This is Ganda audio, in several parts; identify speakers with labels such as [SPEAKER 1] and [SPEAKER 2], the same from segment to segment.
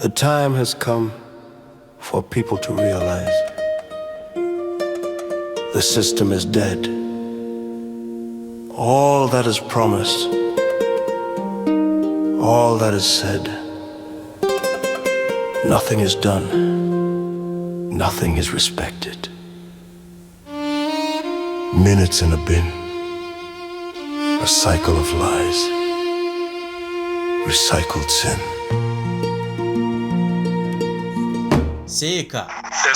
[SPEAKER 1] The time has come for people to realize the system is dead. All that is promised, all that is said, nothing is done, nothing is respected. Minutes in a bin, a cycle of lies, recycled sin.
[SPEAKER 2] Seeka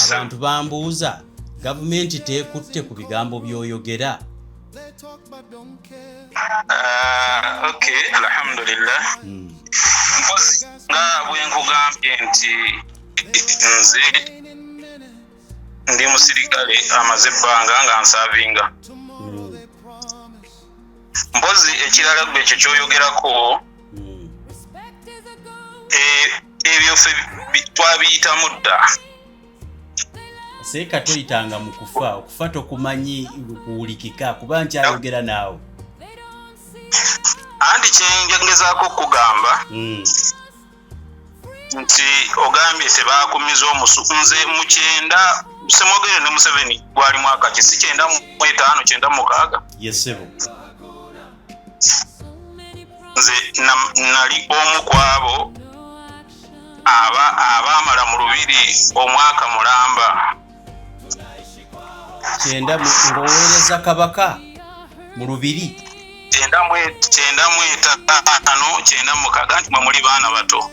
[SPEAKER 2] abantu bambuuza gavumenti teekutte ku bigambo by'oyogera.
[SPEAKER 3] Okay, alhamdulillah. Mpozi nga bwe nkugambye nti nze ndi musirikale amaze ebbanga nga nsavinga. Mpozi ekirala gwe ekyo kyoyogerako ebyo ffe twabiyitamu dda.
[SPEAKER 2] Seeka toyitanga mu kufa, okufa tokumanyi kuwulikika kuba nkyayogera naawe.
[SPEAKER 3] Anti kyengezaako okugamba nti ogambye tebaakumiza omusu. Nze mu 9 semwogere ne Museveni gwali mwaka ki, si 95 96.
[SPEAKER 2] Yes sebo.
[SPEAKER 3] Nze nali omu kwabo abaamala mu Lubiri omwaka mulamba.
[SPEAKER 2] 9 ng'oweereza Kabaka mu Lubiri. 9 nti mwe muli baana bato.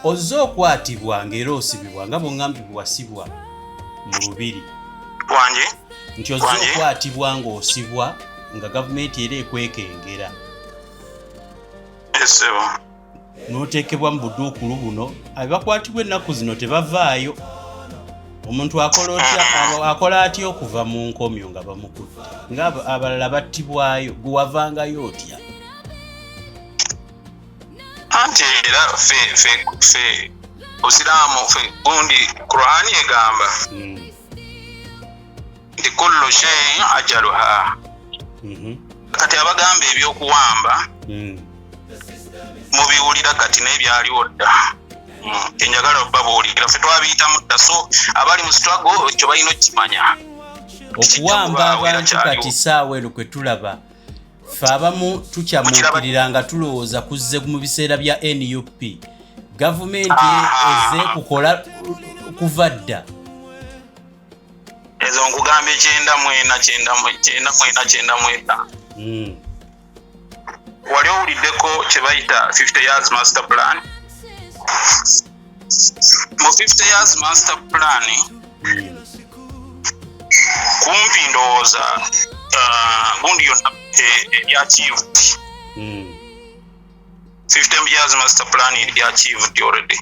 [SPEAKER 2] Ozze okwatibwa ng'era osibibwa nga bw'oŋŋambye bwe wasibwa mu Lubiri.
[SPEAKER 3] Wange?
[SPEAKER 2] Nti ozze okwatibwa ng'osibwa nga gavumenti era ekwekengera.
[SPEAKER 3] Esebo.
[SPEAKER 2] N'oteekebwa mu buduukulu buno, abakwatibwa ennaku zino tebavaayo. Omuntu akola atya okuva mu nkomyo nga bamukutte? Nga abalala battibwayo, gwe wavangayo otya?
[SPEAKER 3] Anti era ffe Obusiraamu ffe gundi Qur'ani egamba nti kullu shay'in ajaluha. Kati abagamba ebyokuwamba mubiwulira kati n'ebyaliwo dda. Enjagala obabuulira ffe twabiyitamu dda, so abali mu struggle ekyo balina okukimanya.
[SPEAKER 2] Okuwamba abantu kati saawa eno kwe tulaba ffe abamu tukyamuukirira nga tulowooza kuzze mu biseera bya NUP. Gavumenti ezze kukola kuva dda.
[SPEAKER 3] Ezo nkugamba 9 wali owuliddeko kye bayita 50 years master plan? Mu 50 years master plan kumpi ndowooza gundi yonna achieved. 50 years master plan is achieved already.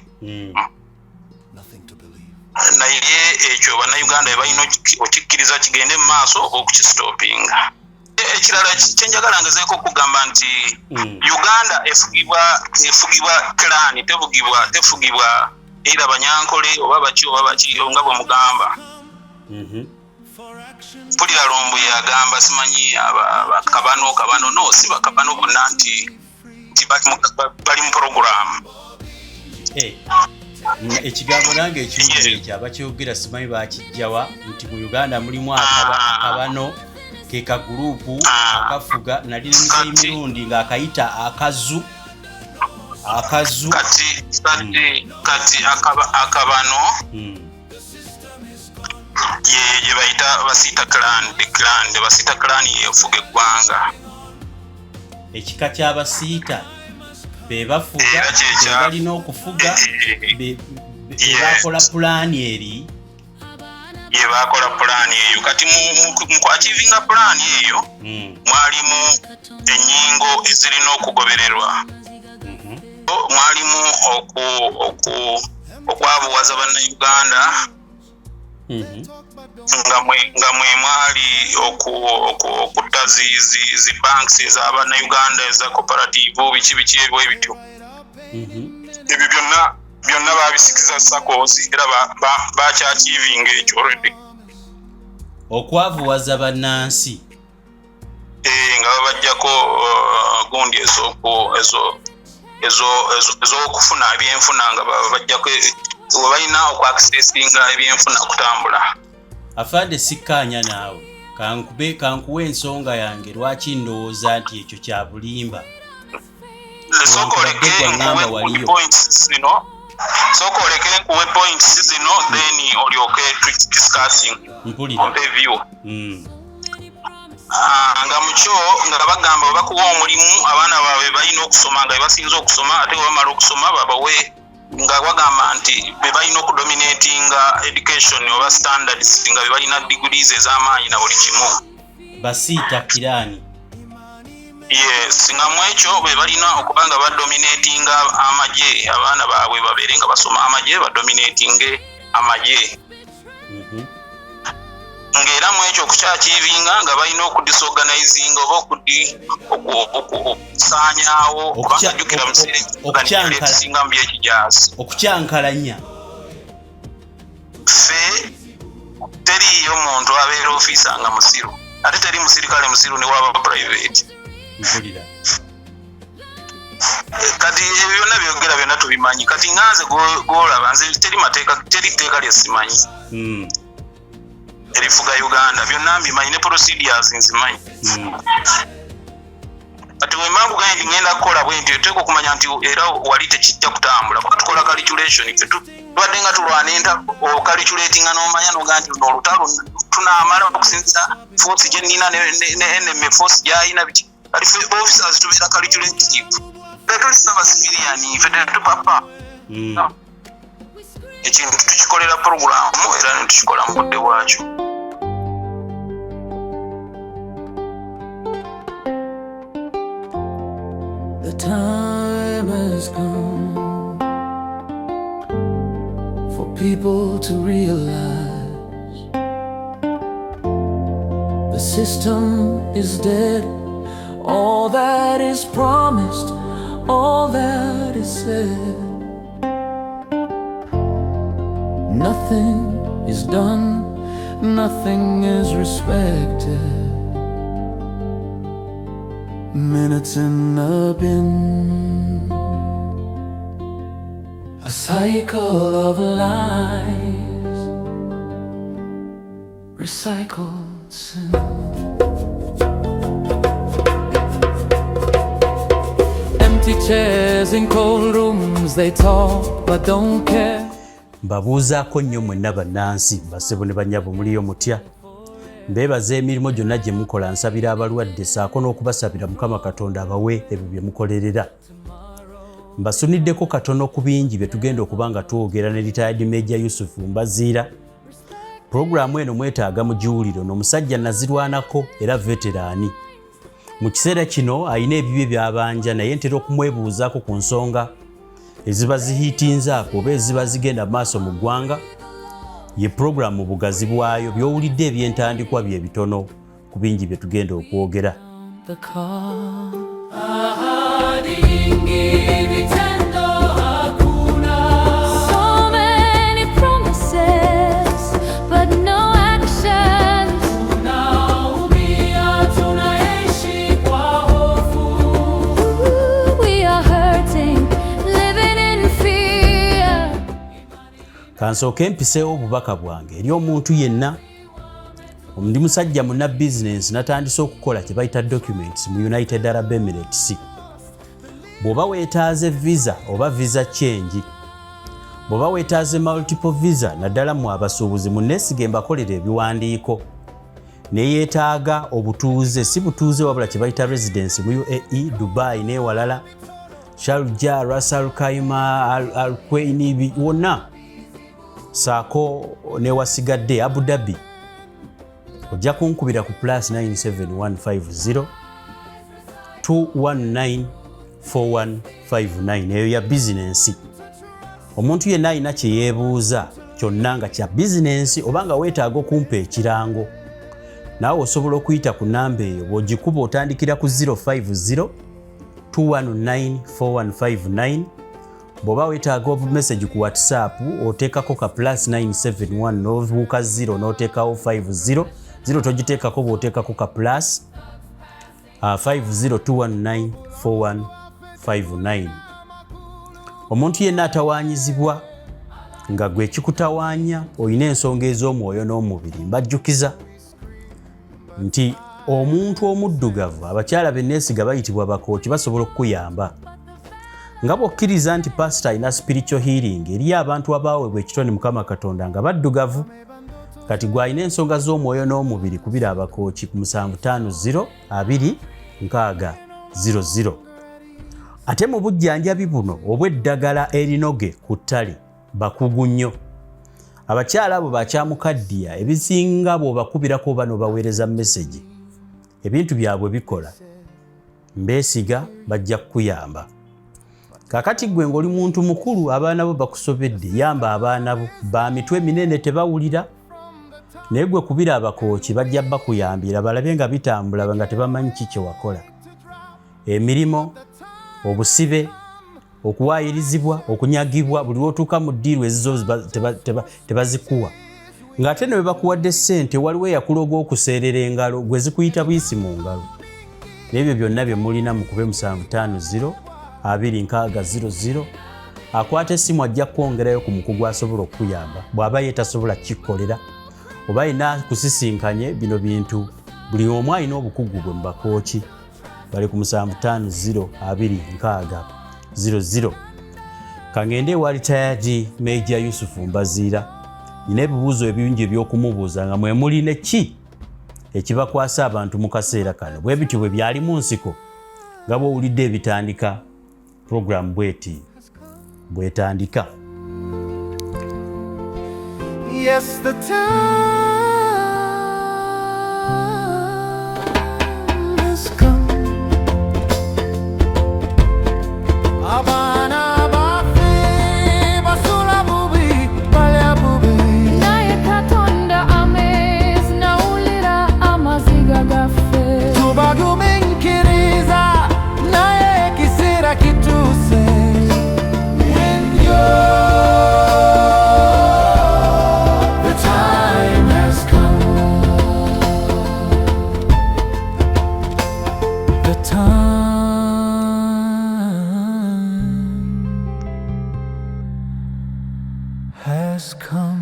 [SPEAKER 3] Naye ekyo bannayuganda balina okikkiriza kigende mu maaso oba okukistopinga. Ekirala kyenjagala ngezeeko okugamba nti Uganda efugibwa clan, tefugibwa era Banyankole oba baki nga bwe mugamba. Mpulira Lumbu yagamba simanyi kabano no si bakabano bonna nti bali mu program.
[SPEAKER 2] Ekigambo nange ekiwuzi ekyo abakyogera simanyi bakijjawa nti mu Uganda mulimu akabano ke ka gurupu akafuga nali n'emisayi mirundi ng'akayita akazu kati akabano ye bayita basita clan yefuga eggwanga. Ekika ky'abasiita be bafuga be balina okufuga be bakola pulaani eri.
[SPEAKER 3] Ye bakola pulaani eyo kati mu kwachivinga pulaani eyo mwalimu ennyingo ezirina okugobererwa. Mwalimu okwabuwaza bannayuganda nga mwe mwali okutta zi banks ez'abannayuganda eza cooperative biki ebyo ebityo. Ebyo byonna babisikiza SACCOs era bakyachivinga ekyo already.
[SPEAKER 2] Okwavuwaza bannansi
[SPEAKER 3] nga babajjako gundi ezo ez'okufuna ebyenfuna nga bajjako webalina okwaccessinga ebyenfuna kutambula.
[SPEAKER 2] Afande sikkaanya naawe kankuwe ensonga yange lwaki ndowooza nti ekyo kya bulimba.
[SPEAKER 3] Sooka oleke nkuwe points zino then olyoke discussing on the view. Nga mukyo nga bagamba bwe bakuwa omulimu abaana baabwe balina okusoma nga basinza okusoma ate bamala okusoma babawe nga bagamba nti be balina okudominatinga education oba standards nga be balina degrees ez'amaanyi na buli kimu
[SPEAKER 2] basiita kirani.
[SPEAKER 3] Yes, nga mwekyo be balina okuba nga badominatinga amagye abaana baabwe babeere nga basoma amagye badominatinge amagye. Ngera mwekyo okukyakivinga nga balina okudisorganizinga oba okusanyawo okubangajjukira musinga mu byekijaasi
[SPEAKER 2] okukyankalanya.
[SPEAKER 3] Ffe teriyo muntu abeera ofiisa nga musiru ate teri musirikale musiru ne waba private. Kati byonna byogera byonna tubimanyi kati nganze golaba nze teri tteeka lyesimanyi erifuga Uganda byonna mbimanyi ne procedures nzimanyi. Kati wembangu gandi ngenda kukola bwe nti oteeka okumanya nti era wali tekijja kutambula kuba tukola calculation tubadde nga tulwana enta ocalculatinga n'omanya noga nti luno olutalo tunaamala okusinziza force gye nnina ne enemy force gy'alina biki kati ffe officers tubeera calculative tuli sabasiviliani ffe tetupapa ekintu tukikolera programu era netukikola mu budde bwakyo.
[SPEAKER 4] The time has come for people to realize the system is dead. All that is promised, all that is said, nothing is done, nothing is respected. Minutes in a bin, a cycle of lies, recycled sin. Empty chairs in cold rooms, they talk but don't care.
[SPEAKER 2] Mbabuuzaako nnyo mwenna bannansi basebo ne banyabo muliyo mutya. Mbeebaza emirimu gyonna gye mukola nsabira abalwadde saako n'okubasabira Mukama Katonda abawe ebyo bye mukolerera. Mbasuniddeko katono ku bingi bye tugenda okuba nga twogera ne retired Major Yusuf Mbaziira. Puroguramu eno mwetaaga mu giwuliro n'omusajja nazirwanako era veteraani. Mu kiseera kino alina ebibye by'abanja naye ntera okumwebuuzaako ku nsonga eziba zihiitinzaako oba eziba zigenda maaso mu ggwanga. Ye program mu bugazi bwayo by'owulidde ebyentandikwa bye bitono ku bingi bye tugenda okwogera. Kansooke mpiseewo obubaka bwange eri omuntu yenna omundi musajja munna business natandise okukola kye bayita documents mu United Arab Emirates. Bw'oba weetaaze visa oba visa change, bw'oba weetaaze multiple visa naddala mu abasuubuzi munneesige mbakolera ebiwandiiko neyeetaaga obutuuze si butuuze wabula kye bayita residence mu UAE, Dubai n'ewalala, Sharjah, Ras Al Khaimah, Al Quwain wonna saako newasigadde Abu Dhabi ojja kunkubira ku +97150 219 4159 eyo ya bizinensi. Omuntu yenna alina kye yeebuuza kyonna nga kya bizinensi oba nga weetaaga okumpa ekirango naawe osobola okuyita ku namba eyo bw'ogikuba otandikira ku 050 219 4159. Bw'oba weetaaga message ku WhatsApp oteekako ka +971 n'obuuka 0 n'oteekawo 50 0 togiteekako bw'oteekako ka +50 219 4159. omuntu yenna atawaanyizibwa nga gwe kikutawaanya olina ensonga ez'omwoyo n'omubiri mbajjukiza nti omuntu omuddugavu abakyala benneesiga bayitibwa bakooki basobola okukuyamba nga bw'okkiriza nti pasita alina spiritual healing eri abantu abaweebwa ekitone Mukama Katonda nga baddugavu kati gw'alina ensonga z'omwoyo n'omubiri kubira abakooki ku 7520 ate mu bujjanjabi buno obw'eddagala erinoge ku ttale bakugu nnyo abakyala abo bakyamukaddiya ebisinga bw'obakubirako oba n'obaweereza message ebintu byabwe bikola mbeesiga bajja kukuyamba kakati gwe ng'oli muntu mukulu abaana bo bakusobedde yamba abaana bo ba mitwe minene tebawulira naye gwe kubira abakooki bajja bakuyambira balabe nga bitambula nga tebamanyi kiki wakola emirimo obusibe okuwaayirizibwa okunyagibwa buli lwotuuka mu ddiiru ezizo tebazikuwa ng'ate ne bwe bakuwadde ssente waliwo eyakuloga okuseerera engalo gwe zikuyita buyisi mu ngalo n'ebyo byonna bye mulina mukube 7520 akwata essimu ajja kwongerayo ku mukugu asobola okukuyamba bw'aba yeetasobola kikolera oba alina kusisinkanye bino bintu buli omu alina obukugu bwe mu bakooki bali ku 7520 kangende ewa retired Major Yusufu Mbaziira nina ebibuuzo ebingi eby'okumubuuza nga mwe mulina ki ekibakwasa abantu mu kaseera kano bwe bityo bwe byali mu nsiko nga bw'owulidde ebitandika program bweti bwetandika.
[SPEAKER 4] Yes, the time has come. Abana bafe basula bubi balya bubi. Naye Katonda amez naulira amaziga gaffe. Tubaguminkiriza naye ekiseera kituuse. Has come.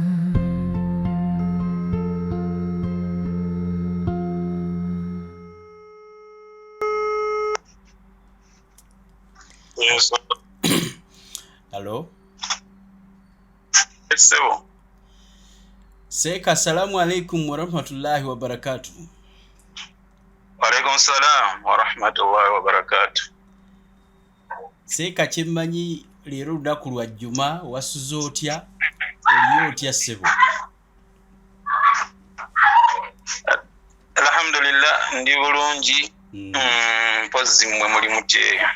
[SPEAKER 3] Yes.
[SPEAKER 2] Hello.
[SPEAKER 3] Yes,
[SPEAKER 2] Seeka assalamu alaikum wa rahmatullahi wa barakatuh.
[SPEAKER 3] Wa alaikum salam wa rahmatullahi wa barakatuh.
[SPEAKER 2] Seeka kyemmanyi leero lunaku lwa Jjuma wasuze otya oliyo otya ssebo?
[SPEAKER 3] Alhamdulillah ndi bulungi mpozi mmwe muli mutyeyo.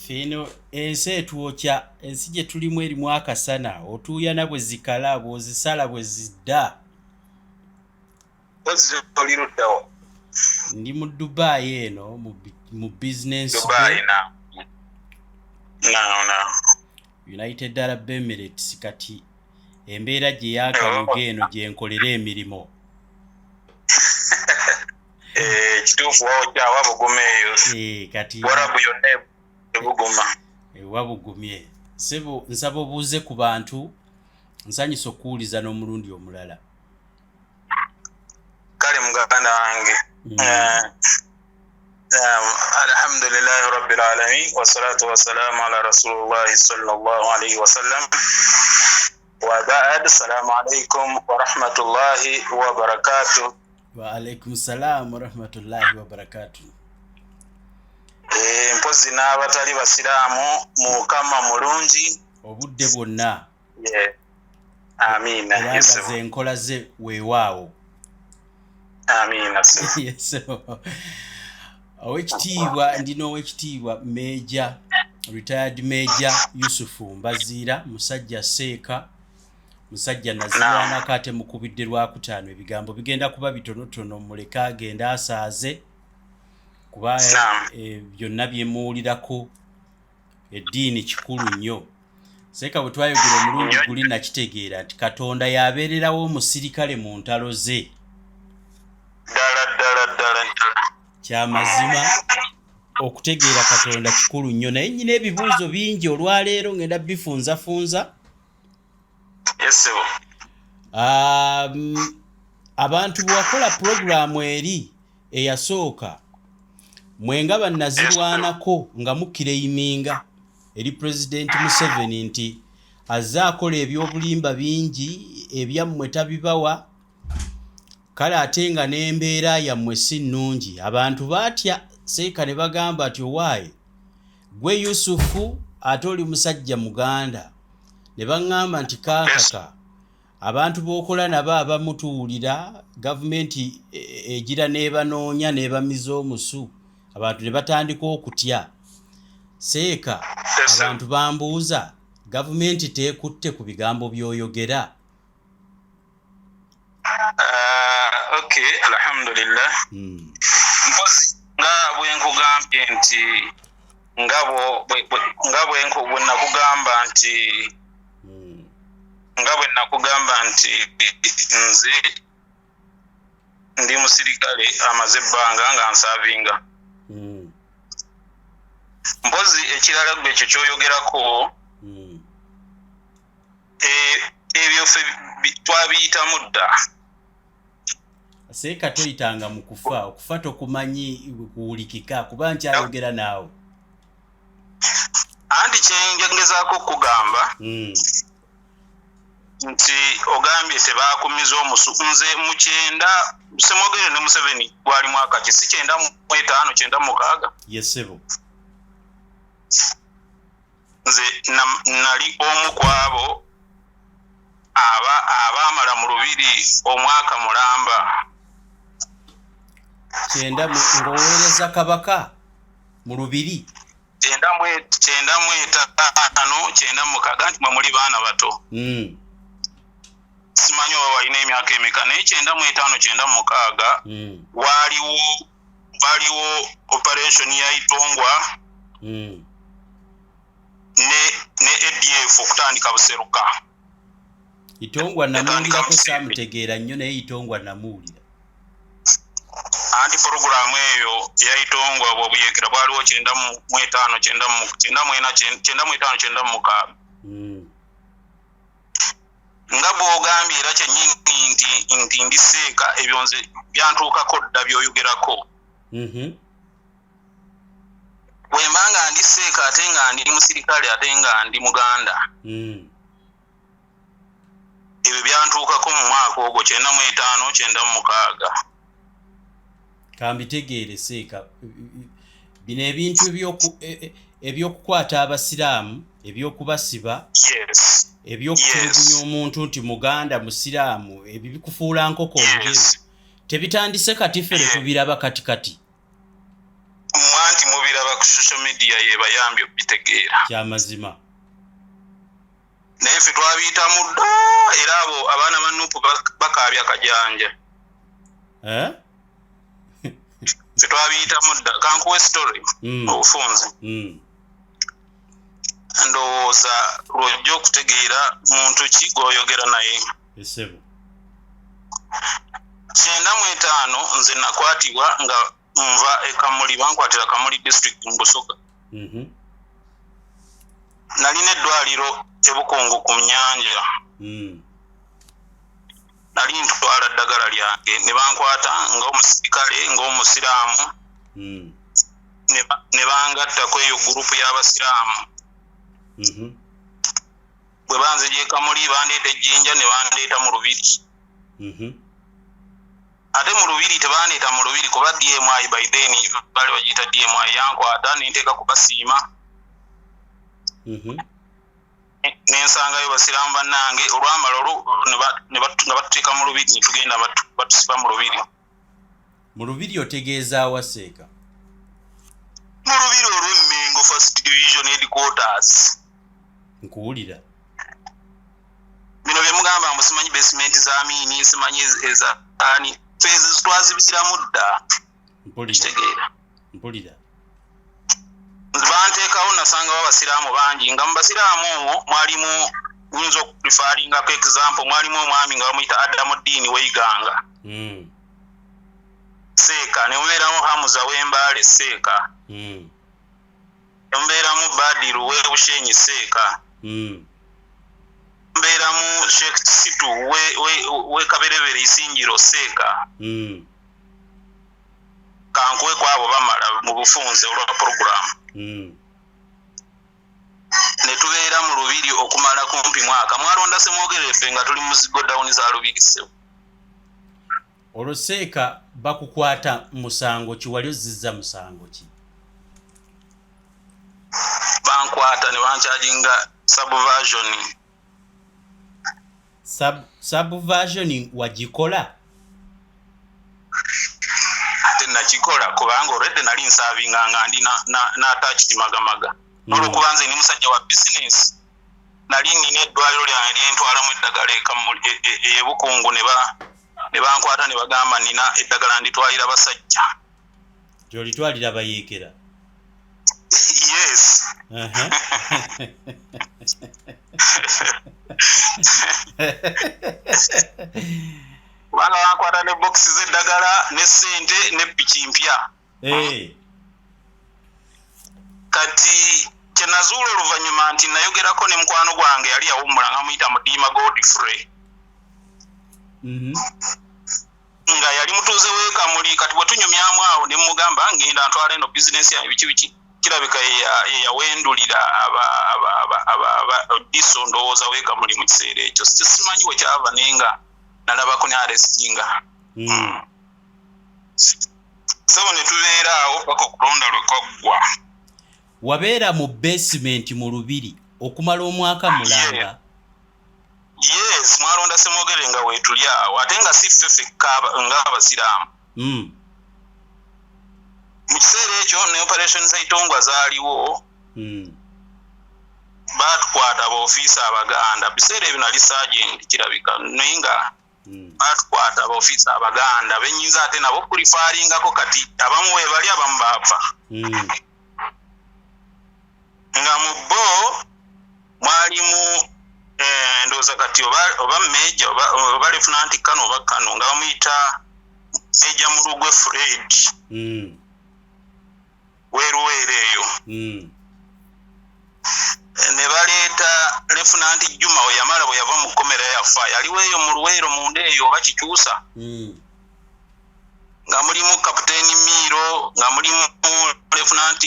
[SPEAKER 2] Fino ensi etwokya ensi gye tulimu erimu akasana otuuyana bwe zikala bw'ozisala bwe zidda.
[SPEAKER 3] Pozi oli luddawa?
[SPEAKER 2] Ndi mu Dubai eno mu business
[SPEAKER 3] Dubai na. No.
[SPEAKER 2] United Arab Emirates kati embeera gye yaakaluga eno gye nkolera emirimu.
[SPEAKER 3] Kituufu wawo bugumeeyo.
[SPEAKER 2] Kati
[SPEAKER 3] Warabu yonna ebuguma.
[SPEAKER 2] Wabugumye. Sebo nsaba obuuze ku bantu nsanyusa okuwuliza n'omulundi omulala.
[SPEAKER 3] Kale muganda wange. Alhamdulillahi rabbil alamin wassalatu wassalamu ala rasulillahi sallallahu alayhi wa sallam wa ba'd. Assalamu alaykum wa rahmatullahi wa barakatuh.
[SPEAKER 2] Wa alaykum salam wa rahmatullahi wa barakatuh.
[SPEAKER 3] Mpozi n'abatali basiraamu mukama mulungi
[SPEAKER 2] obudde bwonna.
[SPEAKER 3] Amina.
[SPEAKER 2] Yes. Enkola ze weewaawo.
[SPEAKER 3] Amina.
[SPEAKER 2] Yes. Owekitiibwa ndina owekitiibwa Major retired Major Yusufu Mbaziira musajja seeka musajja nazirwanako ate mukubidde lwakutaano ebigambo bigenda kuba bitonotono muleke agenda asaaze kuba byonna byemuwulirako eddiini kikulu nnyo. Seeka bwe twayogera omulundi guli nakitegeera nti Katonda yabeererawo omusirikale mu ntalo ze.
[SPEAKER 3] Ddala.
[SPEAKER 2] Kyamazima okutegeera Katonda kikulu nnyo naye nnyina ebibuuzo bingi olwaleero ngenda bifunzafunza.
[SPEAKER 3] Yes.
[SPEAKER 2] Abantu bwe wakola puroguraamu eri eyasooka mwenga bannazirwanako nga mukireiminga eri Pulezidenti Museveni nti azze akola ebyobulimba bingi ebyammwe tabibawa, kale ate nga n'embeera yammwe si nnungi. Abantu baatya Seeka ne bagamba ati owaaye gwe Yusufu ate oli musajja muganda, ne baŋŋamba nti kaakaka abantu b'okola nabo abamutuwulira gavumenti egira n'ebanoonya n'ebamiza omusu, abantu ne batandika okutya. Seeka abantu bambuuza gavumenti teekutte ku bigambo by'oyogera?
[SPEAKER 3] Okay, alhamdulillah. Mpozi nga bwenkugambye nti nga bwe nakugamba nti nze ndi musirikale amaze ebbanga nga nsaavinga. Mpozi ekirala gwe ekyo kyoyogerako ebyo ffe twabiyitamu dda.
[SPEAKER 2] Seeka toyitanga mu kufa, okufa tokumanyi kuwulikika kuba nkyayogera naawe.
[SPEAKER 3] Anti kyengezaako okugamba nti ogambye tebaakumiza omusu. Nze mu 9 semwogere ne Museveni gwali mwaka ki si 95 96.
[SPEAKER 2] Yesebo.
[SPEAKER 3] Nze nali omu kwabo abaamala mu Lubiri omwaka mulamba.
[SPEAKER 2] 9 ng'oweereza Kabaka mu Lubiri.
[SPEAKER 3] 95 96 nti mwe muli baana bato. Simanyi oba walina emyaka emeka naye 95 96 waliwo operation ya Itongwa ne ADF okutandika buseruka.
[SPEAKER 2] Itongwa namuwulirako saamutegeera nnyo naye Itongwa namuwulira.
[SPEAKER 3] Anti puroguramu eyo ya Itongwa bw'obuyekera bwaliwo 95 96 nga bw'ogambye era kyennyini nti ndi Seeka ebyo nze byantuukako dda by'oyogerako. Bwe mba nga ndi Seeka ate nga ndi musirikale ate nga ndi muganda, ebyo byantuukako mu mwaka ogwo 95 96.
[SPEAKER 2] Kambitegeere Seeka, bino ebintu ebyokukwata abasiraamu, ebyokubasiba, ebyokutulugunya omuntu nti muganda musiraamu, ebyo bikufuula nkoko njeru, tebitandise kati ffe tubiraba katikati.
[SPEAKER 3] Mwanti mubiraba ku social media yebayambye okubitegeera.
[SPEAKER 2] Kyamazima.
[SPEAKER 3] Naye ffe twabiyitamu dda era abo abaana ba Nuupu bakaabya kajanja. Ffe twabiyitamu dda. Kankuwa story obufunze. Ndowooza lwojja okutegeera muntu ki gw'oyogera naye.
[SPEAKER 2] Esebo.
[SPEAKER 3] 95 nze nakwatibwa nga nva Kamuli, bankwatira Kamuli district mu Busoga. Nalina eddwaliro ebukungu ku nnyanja. Nali ntwala ddagala lyange ne bankwata ng'omusirikale ng'omusiraamu ne bangatta ku eyo gurupu y'abasiraamu. Bwe banzigye Kamuli bandeeta ejjinja ne bandeeta mu Lubiri. Ate mu Lubiri tebandeeta mu Lubiri kuba DMI by then bali bagiyita DMI yankwata nenteeka ku basiima. Nensangayo basiraamu bannange olwamala nga batuteeka mu Lubiri ne tugenda batusiba mu Lubiri.
[SPEAKER 2] Mu Lubiri otegeeza wa Seeka?
[SPEAKER 3] Mu Lubiri olw'Emmengo First Division Headquarters.
[SPEAKER 2] Nkuwulira.
[SPEAKER 3] Bino bye mugamba mbu simanyi basement za Amini, simanyi eza ani. Fezi twazibisiramu dda.
[SPEAKER 2] Mpulira.
[SPEAKER 3] Nze banteekawo nasangawo abasiraamu bangi nga mu basiraamu omwo mwalimu nyinza okuprifalingako example mwalimu omwami nga bamuyita Adamuddin Weiganga. Seeka ne mubeeramu Hamuza Wembaale Seeka. mbeeramu Badiru Bushenyi Seeka, mbeeramu Sheikh Situ we Kaberebere Isingiro Seeka, kankuwe kwabo bamala mu bufunze olwa program. Ne tubeera mu Lubiri okumala kumpi mwaka. Mwalonda Semwogere ffe nga tuli mu zigo down za Lubiri Sewu.
[SPEAKER 2] Olwo Seeka bakukwata musango ki, wali ozizza musango ki?
[SPEAKER 3] Bankwata ne bankyajinga subversion.
[SPEAKER 2] Subversion wagikola?
[SPEAKER 3] Ate nakikola kubanga already nali nsabinga nga ndi n'attached magamaga. Olwokuba nze ni musajja wa business. Nali nina eddwaliro lyange lyentwalamu eddagala e Bukungu ne bankwata ne bagamba nina eddagala nditwalira basajja.
[SPEAKER 2] Gy'olitwalira bayeekera?
[SPEAKER 3] Yes. Bana bankwata ne boxi z'eddagala ne ssente ne piki mpya. Kati kyenazuula oluvannyuma nti nayogerako ne mukwano gwange yali yawummula nga muyita Mudiima Godfrey. Nga yali mutuuze w'Ekamuli, kati bwe tunyumyamu awo ne mugamba ngenda ntwala eno bizinesi yange biki kirabika yawendulira diso ndowooza w'Ekamuli mu kiseera ekyo. Simanyi we kyava naye nga nalabako ne aresinga. Sabo ne tubeera awo paka okulonda lwe kwaggwa.
[SPEAKER 2] Wabeera mu basement mu Lubiri okumala omwaka mulamba?
[SPEAKER 3] Yes, Mwalonda Semwogere nga weetuli awo ate nga si ffe fekka ng'Abasiraamu. Mu kiseera ekyo ne operation Zaitongwa zaaliwo, baatukwata abaofiisa Abaganda. Biseera ebyo nali sergeant kirabika naye nga baatukwata abaofiisa Abaganda benyinza ate nabo kulifaalingako, kati abamu weebali abamu baafa. Nga mu bo mwalimu ndowooza kati oba Meja oba Lieutenant Kano oba Kano nga bamuyita Meja Mulugwe Fred. Weeruweere eyo. Ne baleeta Lieutenant Juma we yamala bwe yava mu kkomera yafa, yaliwo eyo mu Luweero munda eyo oba Kikyusa. Nga mulimu Kapiteeni Miro, nga mulimu Lieutenant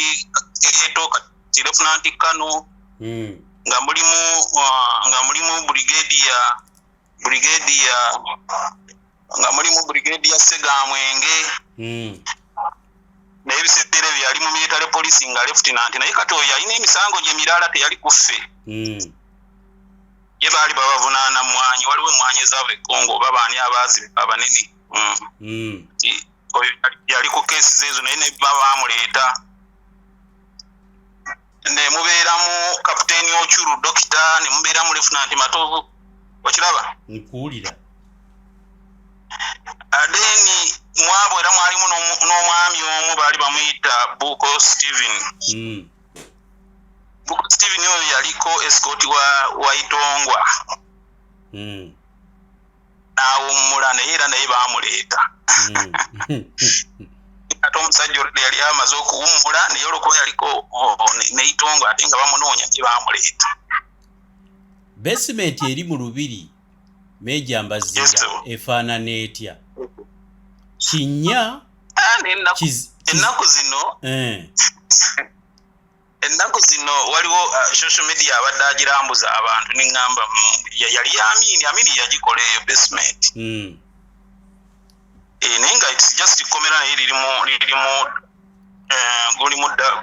[SPEAKER 3] Kereto, Lieutenant Kano, nga mulimu brigadier nga mulimu brigadier Segamwenge. Naye ebiseera ebyo yali mu military police nga lieutenant, naye kati oyo yalina emisango gye mirala teyali kuffe. Ye baali babavunaana mwanyi, waliwo emwanyi ezaava e Congo oba baani abaazi abanene. Oyo yali ku keesi zeezo naye ne bamuleeta. Ne mubeeramu Kapiteeni Ochuru Dokita, ne mubeeramu Lieutenant Matovu. Okiraba?
[SPEAKER 2] Nkuwulira.
[SPEAKER 3] Adeni mwabo era mwalimu n'omwami omu baali bamuyita Buko Steven. Buko Steven oyo yaliko escort wa Itongwa. N'awummula naye era naye baamuleeta. Ate omusajja oludde yali amaze okuwummula naye olwokuba yaliko ne Itongwa ate nga bamunoonya gye baamuleeta.
[SPEAKER 2] Basement eri mu Lubiri Meja Mbazinga efaanana etya? Kinnya ennaku zino waliwo social media abadde agirambuza abantu neŋŋamba yali Amini yagikola eyo basement. Naye nga it's just komera naye lirimu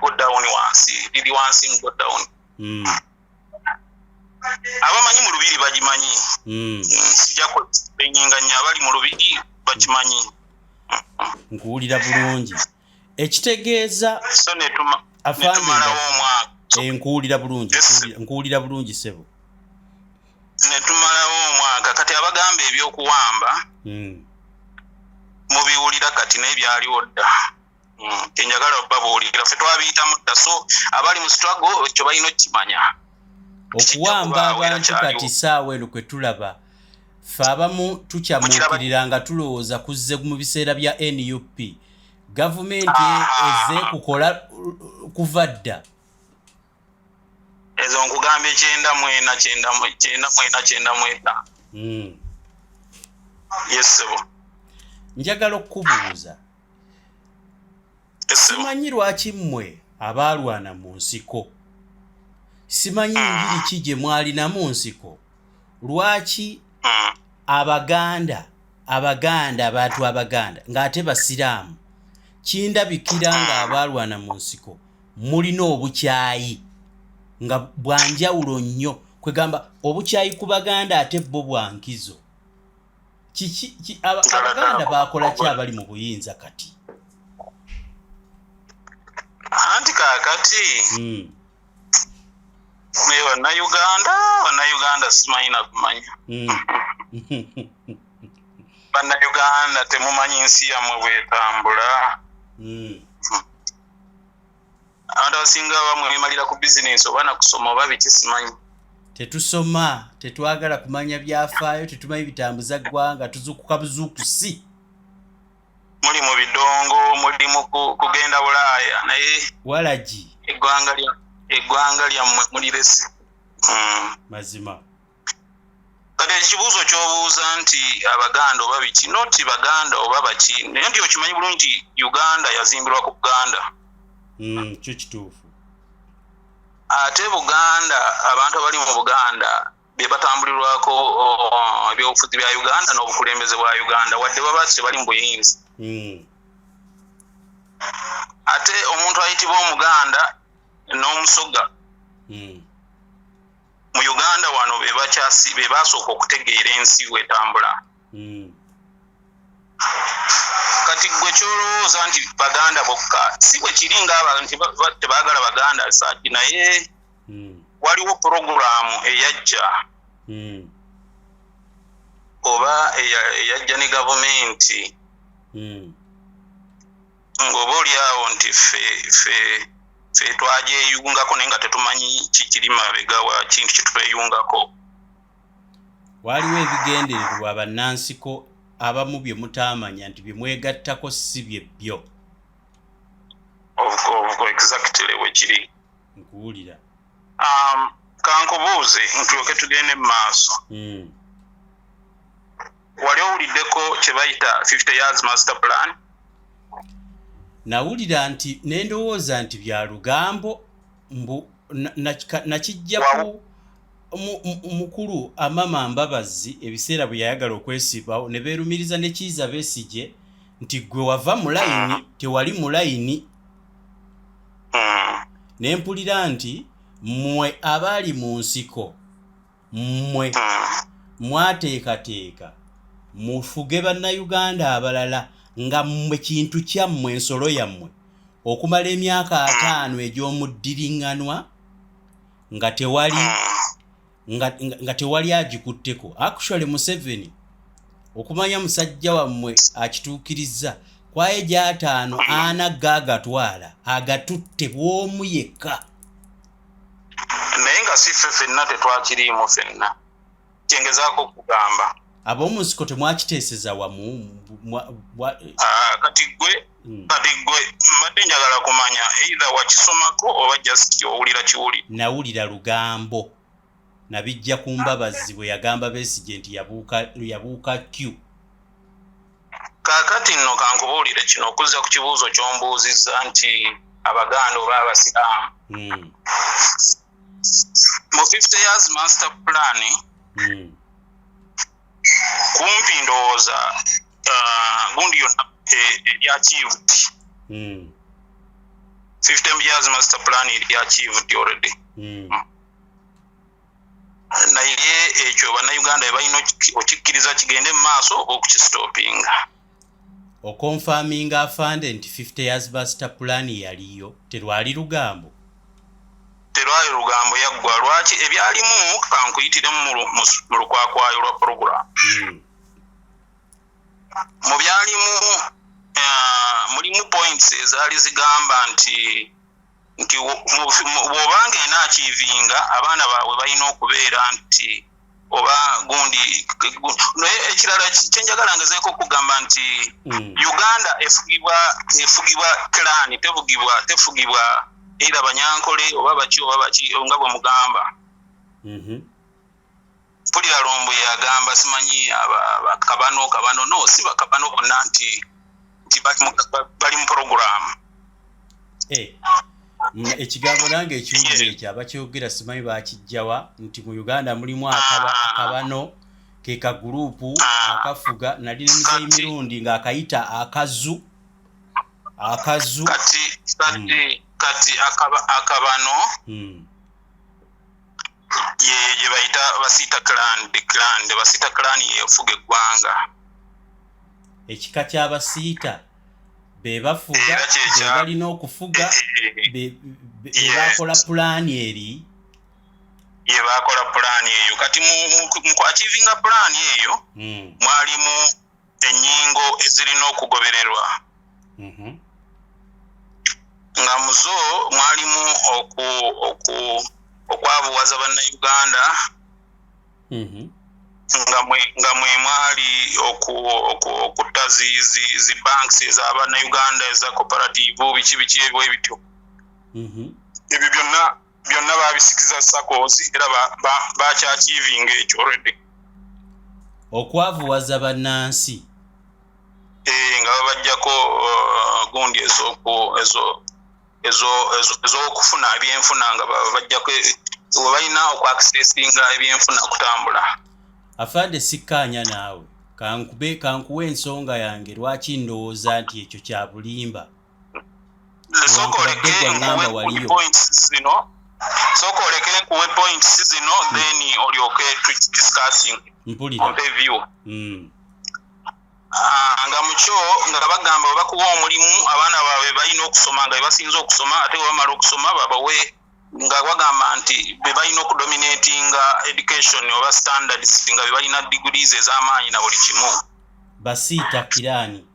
[SPEAKER 2] go down wansi, liri wansi mu go down. Abamanyi mu Lubiri bagimanyi. Sijja kwenyinganya abali mu Lubiri bakimanyi. Nkuwulira bulungi. Ekitegeeza
[SPEAKER 3] so netumalawo omwaka.
[SPEAKER 2] Nkuwulira bulungi sebo.
[SPEAKER 3] Netumalawo omwaka kati abagamba ebyokuwamba mubiwulira kati naye byaliwo dda. Enjagala babuulira ffe twabiyitamu dda, so abali mu struggle ekyo balina okukimanya.
[SPEAKER 2] Okuwamba abantu kati saawa eno kwe tulaba ffe abamu tukyamuukirira nga tulowooza kuzze mu biseera bya NUP. gavumenti eze kukola kuva dda
[SPEAKER 3] ezo nkugambye 9 yes sebo
[SPEAKER 2] njagala okubuuza simanyi lwaki mmwe abaalwana mu nsiko simanyi njiri ki gye mwalina mu nsiko lwaki abantu abaganda ng'ate basiraamu kindabikira nga abaalwana mu nsiko mulina obukyayi nga bwanjawulo nnyo kwegamba obukyayi ku baganda ate bo bwankizo abaganda bakola ki abali mu buyinza kati
[SPEAKER 3] anti kakati bannayuganda simanyi na kumanya bannayuganda temumanyi nsi yammwe bwetambula abantu abasinga bamwe bemalira ku bizinensi oba nakusoma oba biki simanyi
[SPEAKER 2] tetusoma tetwagala kumanya byafaayo tetumanyi bitambuza ggwanga tuzuukuka buzuukusi
[SPEAKER 3] muli mu bidongo muli mu kugenda bulaaya naye
[SPEAKER 2] walagi
[SPEAKER 3] eggwanga lyammwe mulirese
[SPEAKER 2] mazima
[SPEAKER 3] kati ekibuuzo ky'obuuza nti abaganda oba biki noti baganda oba baki naye nti okimanyi bulungi nti uganda yazimbirwa ku buganda
[SPEAKER 2] kyo kituufu
[SPEAKER 3] ate buganda abantu abali mu buganda be batambulirwako ebyobufuzi bya uganda n'obukulembeze bwa uganda wadde baba tebali mu buyinza ate omuntu ayitibwa omuganda n'omusoga mu uganda wano be basooka okutegeera ensi wetambula kati gwe kyolowooza nti baganda bokka si bwe kiri ng'abantu tebaagala baganda saati naye waliwo puroguramu eyajja oba eyajja ne gavumenti ng'oba oli awo nti ffe twagyeyungako naye nga tetumanyi kikiri mabega wa kintu kyetweyungako
[SPEAKER 2] waliwo ebigendererwa bannansiko abamu bye mutaamanya nti bye mwegattako si bye byo
[SPEAKER 3] exactly wekiri
[SPEAKER 2] nkuwulira
[SPEAKER 3] kankubuuze ntulyoke tugende mu maaso wali owuliddeko kye bayita 50 years master plan
[SPEAKER 2] nawulira nti nendowooza nti bya lugambo nakijjaku mukulu Amama Mbabazi ebiseera bwe yayagala okwesibawo ne beerumiriza ne Kiiza Besigye nti gwe wava mu layini tewali mu layini ne mpulira nti mmwe abaali mu nsiko mmwe mwateekateeka mufuge bannayuganda abalala nga mmwe kintu kyammwe ensolo yammwe okumala emyaka 5 egy'omuddiriŋŋanwa nga tewali agikutteko. Actually Museveni okumanya musajja wammwe akituukiriza kwaye gy'ataano ana gaagatwala agatutte bw'omu yekka
[SPEAKER 3] naye nga si ffe ffenna tetwakiriimu ffenna kyengezaako kugamba
[SPEAKER 2] ab'omu nsiko temwakiteeseza wamu
[SPEAKER 3] kati gwe mbadde njagala kumanya either wakisomako oba just owulira kiwuli
[SPEAKER 2] nawulira lugambo nabijja ku Mbabazi bwe yagamba Besigye nti yabuuka Q
[SPEAKER 3] kaakati nno kankubuulire kino okuzza ku kibuuzo ky'ombuuzizza nti abaganda oba abasiraamu mu 50 years master plan kumpi ndowooza gundi yonna eri achieved 50 years master plan eri achieved already naye ekyo bannayuganda balina okikkiriza kigende mu maaso oba okukistopinga
[SPEAKER 2] okonfaminga afande nti 50 years master plan yaliyo terwali lugambo
[SPEAKER 3] yaggwa lwaki ebyalimu kankuyitiremu mu lukwakwayo lwa program mu byalimu mulimu points ezaali zigamba nti bw'obanga enaakiivinga abaana baabwe balina okubeera nti oba gundi naye ekirala kyenjagala ngezeeko okugamba nti Uganda efugibwa clan tefugibwa era banyankole oba baki nga bwe mugamba pulira Lombo yagamba simanyi kabano no si bakabano bonna nti bali mu program
[SPEAKER 2] ekigambo nange ekiwuzi ekyo abakyogera simanyi bakijjawa nti mu Uganda mulimu akabano ke ka gurupu akafuga nali ne Muzeeyi Mirundi ng'akayita akazu
[SPEAKER 3] kati akabano ye bayita basita clan yefuga eggwanga
[SPEAKER 2] ekika ky'abasiita be bafuga be balina okufuga be bakola pulaani eri
[SPEAKER 3] ye bakola pulaani eyo kati mu kwachievinga pulaani eyo mwalimu ennyingo ezirina okugobererwa nga muzo mwalimu okwabuwaza bannayuganda nga mwe mwali okutta zi banks ez'abannayuganda eza cooperative biki ebityo ebyo byonna babisikiza SACCOs era bakyachivinga ekyo already
[SPEAKER 2] okwavuwaza bannansi
[SPEAKER 3] nga babajjako gundi ez'okufuna ebyenfuna nga bajjako webalina okwakisesinga ebyenfuna kutambula.
[SPEAKER 2] Afande sikkaanya naawe kankuwe ensonga yange lwaki ndowooza nti ekyo kya bulimba
[SPEAKER 3] sooka olekere nkuwe points zino then olyoke discussing
[SPEAKER 2] mpulira
[SPEAKER 3] view nga mukyo nga bagamba bakuwa omulimu abaana baabwe balina okusoma nga basinza okusoma ate bamala okusoma babawe nga bagamba nti be balina okudominatinga education oba standards nga be balina degrees ez'amaanyi na buli kimu
[SPEAKER 2] basiita kirani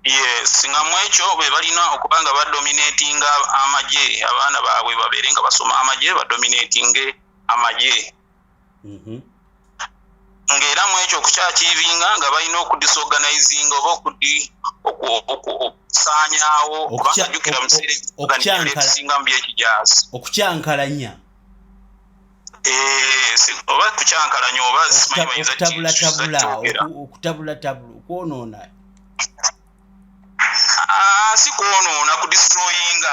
[SPEAKER 3] yes nga mwekyo be balina okuba nga badominatinga amagye abaana baabwe babeere nga basoma amagye badominatinge amagye ng'era mwekyo okukyakiivinga nga balina okudisorganizinga oba okusaanyaawo kubanga jjukira museera ekisinga mu by'ekijaasi
[SPEAKER 2] okukyankalanya
[SPEAKER 3] oba kukyankalanya oba simanyi bayinza
[SPEAKER 2] okutabula okwonoona
[SPEAKER 3] si kwonoona kudistroyinga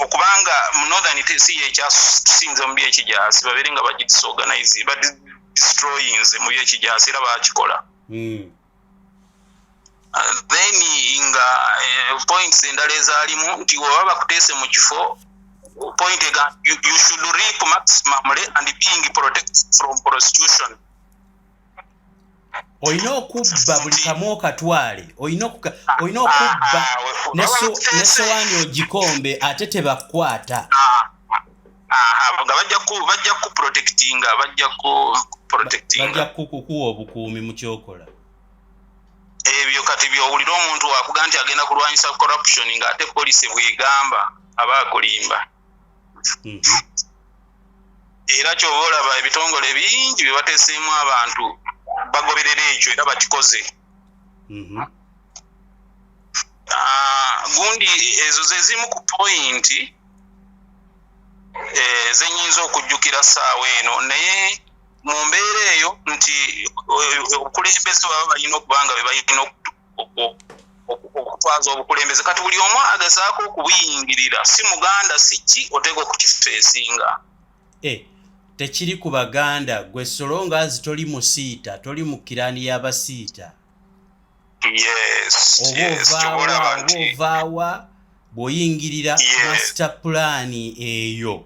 [SPEAKER 3] okubanga mu northern si ekyasinze mu by'ekijaasi babeere nga bagidisorganize badistroyinze mu by'ekijaasi era bakikola then nga points endala ezaalimu nti oba bakuteese mu kifo point you should reap maximumly and being protected from prostitution
[SPEAKER 2] oyina okubba buli kamu okatwale oyina okubba nesowaani ogikombe ate tebakwata
[SPEAKER 3] nga bajja kuprotectinga bajja
[SPEAKER 2] kukuwa obukuumi mu kyokola
[SPEAKER 3] ebyo kati byowulira omuntu wakuga nti agenda kulwanyisa corruption ng'ate polisi bwegamba aba akulimba era kyoba olaba ebitongole bingi bye bateeseemu abantu bagoberera ekyo era bakikoze gundi ezo ze zimu ku pointi zenyinza okujjukira ssaawa eno naye mu mbeera eyo nti obukulembeze baba balina okuba nga be balina okutwaza obukulembeze kati buli omu agezaako okubuyingirira si muganda si ki oteeka okukifeesinga
[SPEAKER 2] tekiri ku baganda gwe solongazi toli musiita toli mu kirani y'abasiita oba ovaawa bw'oyingirira master plan eyo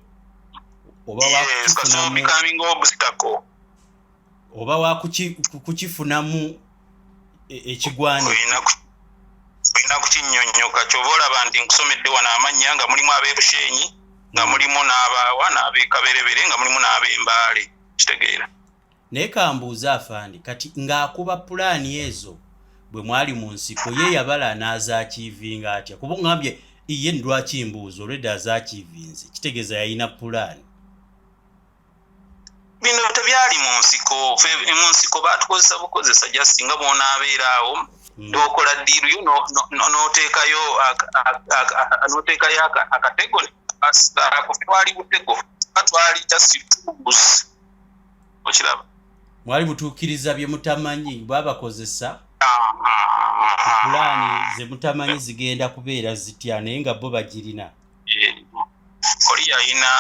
[SPEAKER 2] oba wakukifunamu ekigwaniro
[SPEAKER 3] olina kukinnyonnyoka kyova olaba nti nkusomedde wano amannya nga mulimu ab'ebushenyi nga mulimu n'abaawa n'ab'ekaberebere nga mulimu n'ab'embaale kitegeera
[SPEAKER 2] naye kambuuza afandi kati ng'akuba pulaani ezo bwe mwali mu nsiko ye yabala n'azaakiivinga atya kuba ngambye iye ndwaki mbuuza olwedde azaakiivinze kitegeeza yalina pulaani
[SPEAKER 3] bino tebyali mu nsiko batukozesa just nga bw'onaabeera awo n'okola ddiiru yo n'oteekayo akatego twali butego twali just okiraba
[SPEAKER 2] mwali butuukiriza bye mutamanyi bwabakozesa pulaani ze mutamanyi zigenda kubeera zitya naye nga bo bagirina
[SPEAKER 3] oli yalina